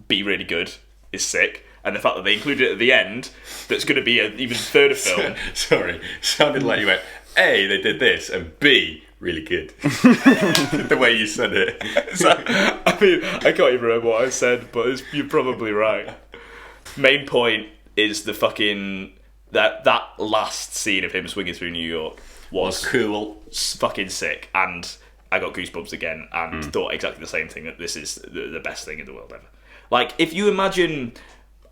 be really good, is sick. And the fact that they included it at the end, that's going to be an even third film. Sorry, sounded like you went, A, they did this, and B, really good. The way you said it. I mean, I can't even remember what I said, but you're probably right. Main point is the fucking... That last scene of him swinging through New York was Cool. fucking sick, and I got goosebumps again and thought exactly the same thing, that this is the best thing in the world ever. Like, if you imagine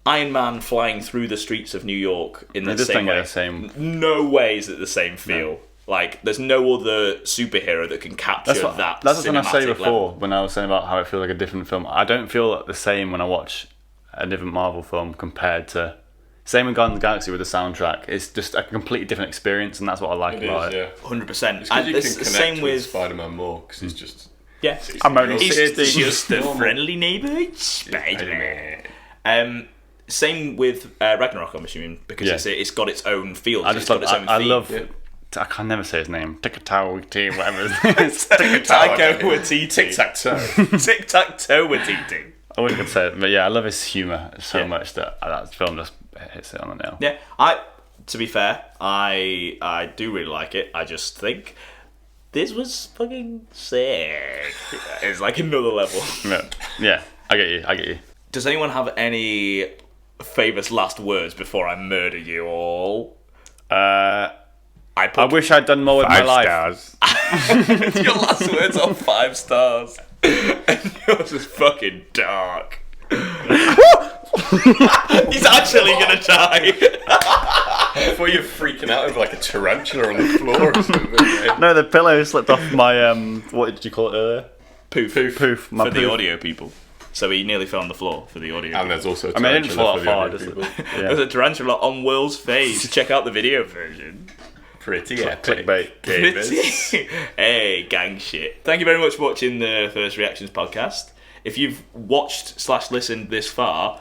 Iron Man flying through the streets of New York in the just same don't get way, the same- no way is it the same feel. Like, there's no other superhero that can capture That's what that I was going to say cinematic before level. when I was saying about how it feels like a different film. I don't feel the same when I watch a different Marvel film compared to... Same with Guardians of the Galaxy with the soundtrack. It's just a completely different experience, and that's what I like It about is, it. yeah. 100%. It's because And you it's can the connect same with with... Spider-Man more, because he's just... Yeah. I'm only He's 16. Just a Normal. friendly neighbourhood Spider-Man. Same with Ragnarok, I'm assuming, because Yeah. it's got its own feel. I just it's got love. its own I theme. love. I can never say his name. Tikatau, whatever his name is. Taika Waititi. Tic-tac-toe. Tic-tac-toe Waititi. I wouldn't gonna say it, but yeah, I love his humour so much that that film just hits it on the nail. Yeah, to be fair, I do really like it. I just think this was fucking sick. It's like another level. Yeah, I get you. Does anyone have any famous last words before I murder you all? I wish I'd done more with my life. Your last words are 5 stars. And yours is fucking dark. He's actually gonna die. Before you're freaking out over like a tarantula on the floor or something. No, the pillow slipped off my what did you call it earlier? Poof. My For the poof. audio people. So he nearly fell on the floor for the audio And people. there's also a I mean, it didn't fall tarantula off for the far, audio does it? people. There's a tarantula on Will's face. Check out the video version. Pretty epic. Clickbait. Gamers. Hey, gang shit. Thank you very much for watching the First Reactions podcast. If you've watched/listened this far,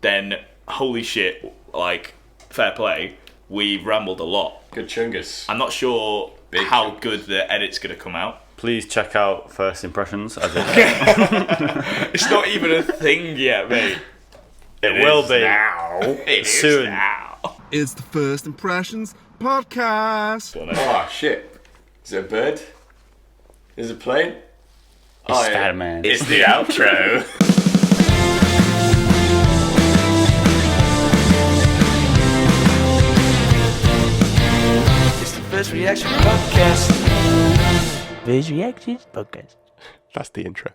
then holy shit, like, fair play. We've rambled a lot. Good chungus. I'm not sure Big how chungus. good the edit's going to come out, Please check out First Impressions. As It's not even a thing yet, mate. it will be Now. It is soon. now. It's the First Impressions podcast. Oh shit! Is it a bird? Is it a plane? It's Spider-Man. It's the outro. It's the First Reaction Podcast. First Reactions Podcast. That's the intro.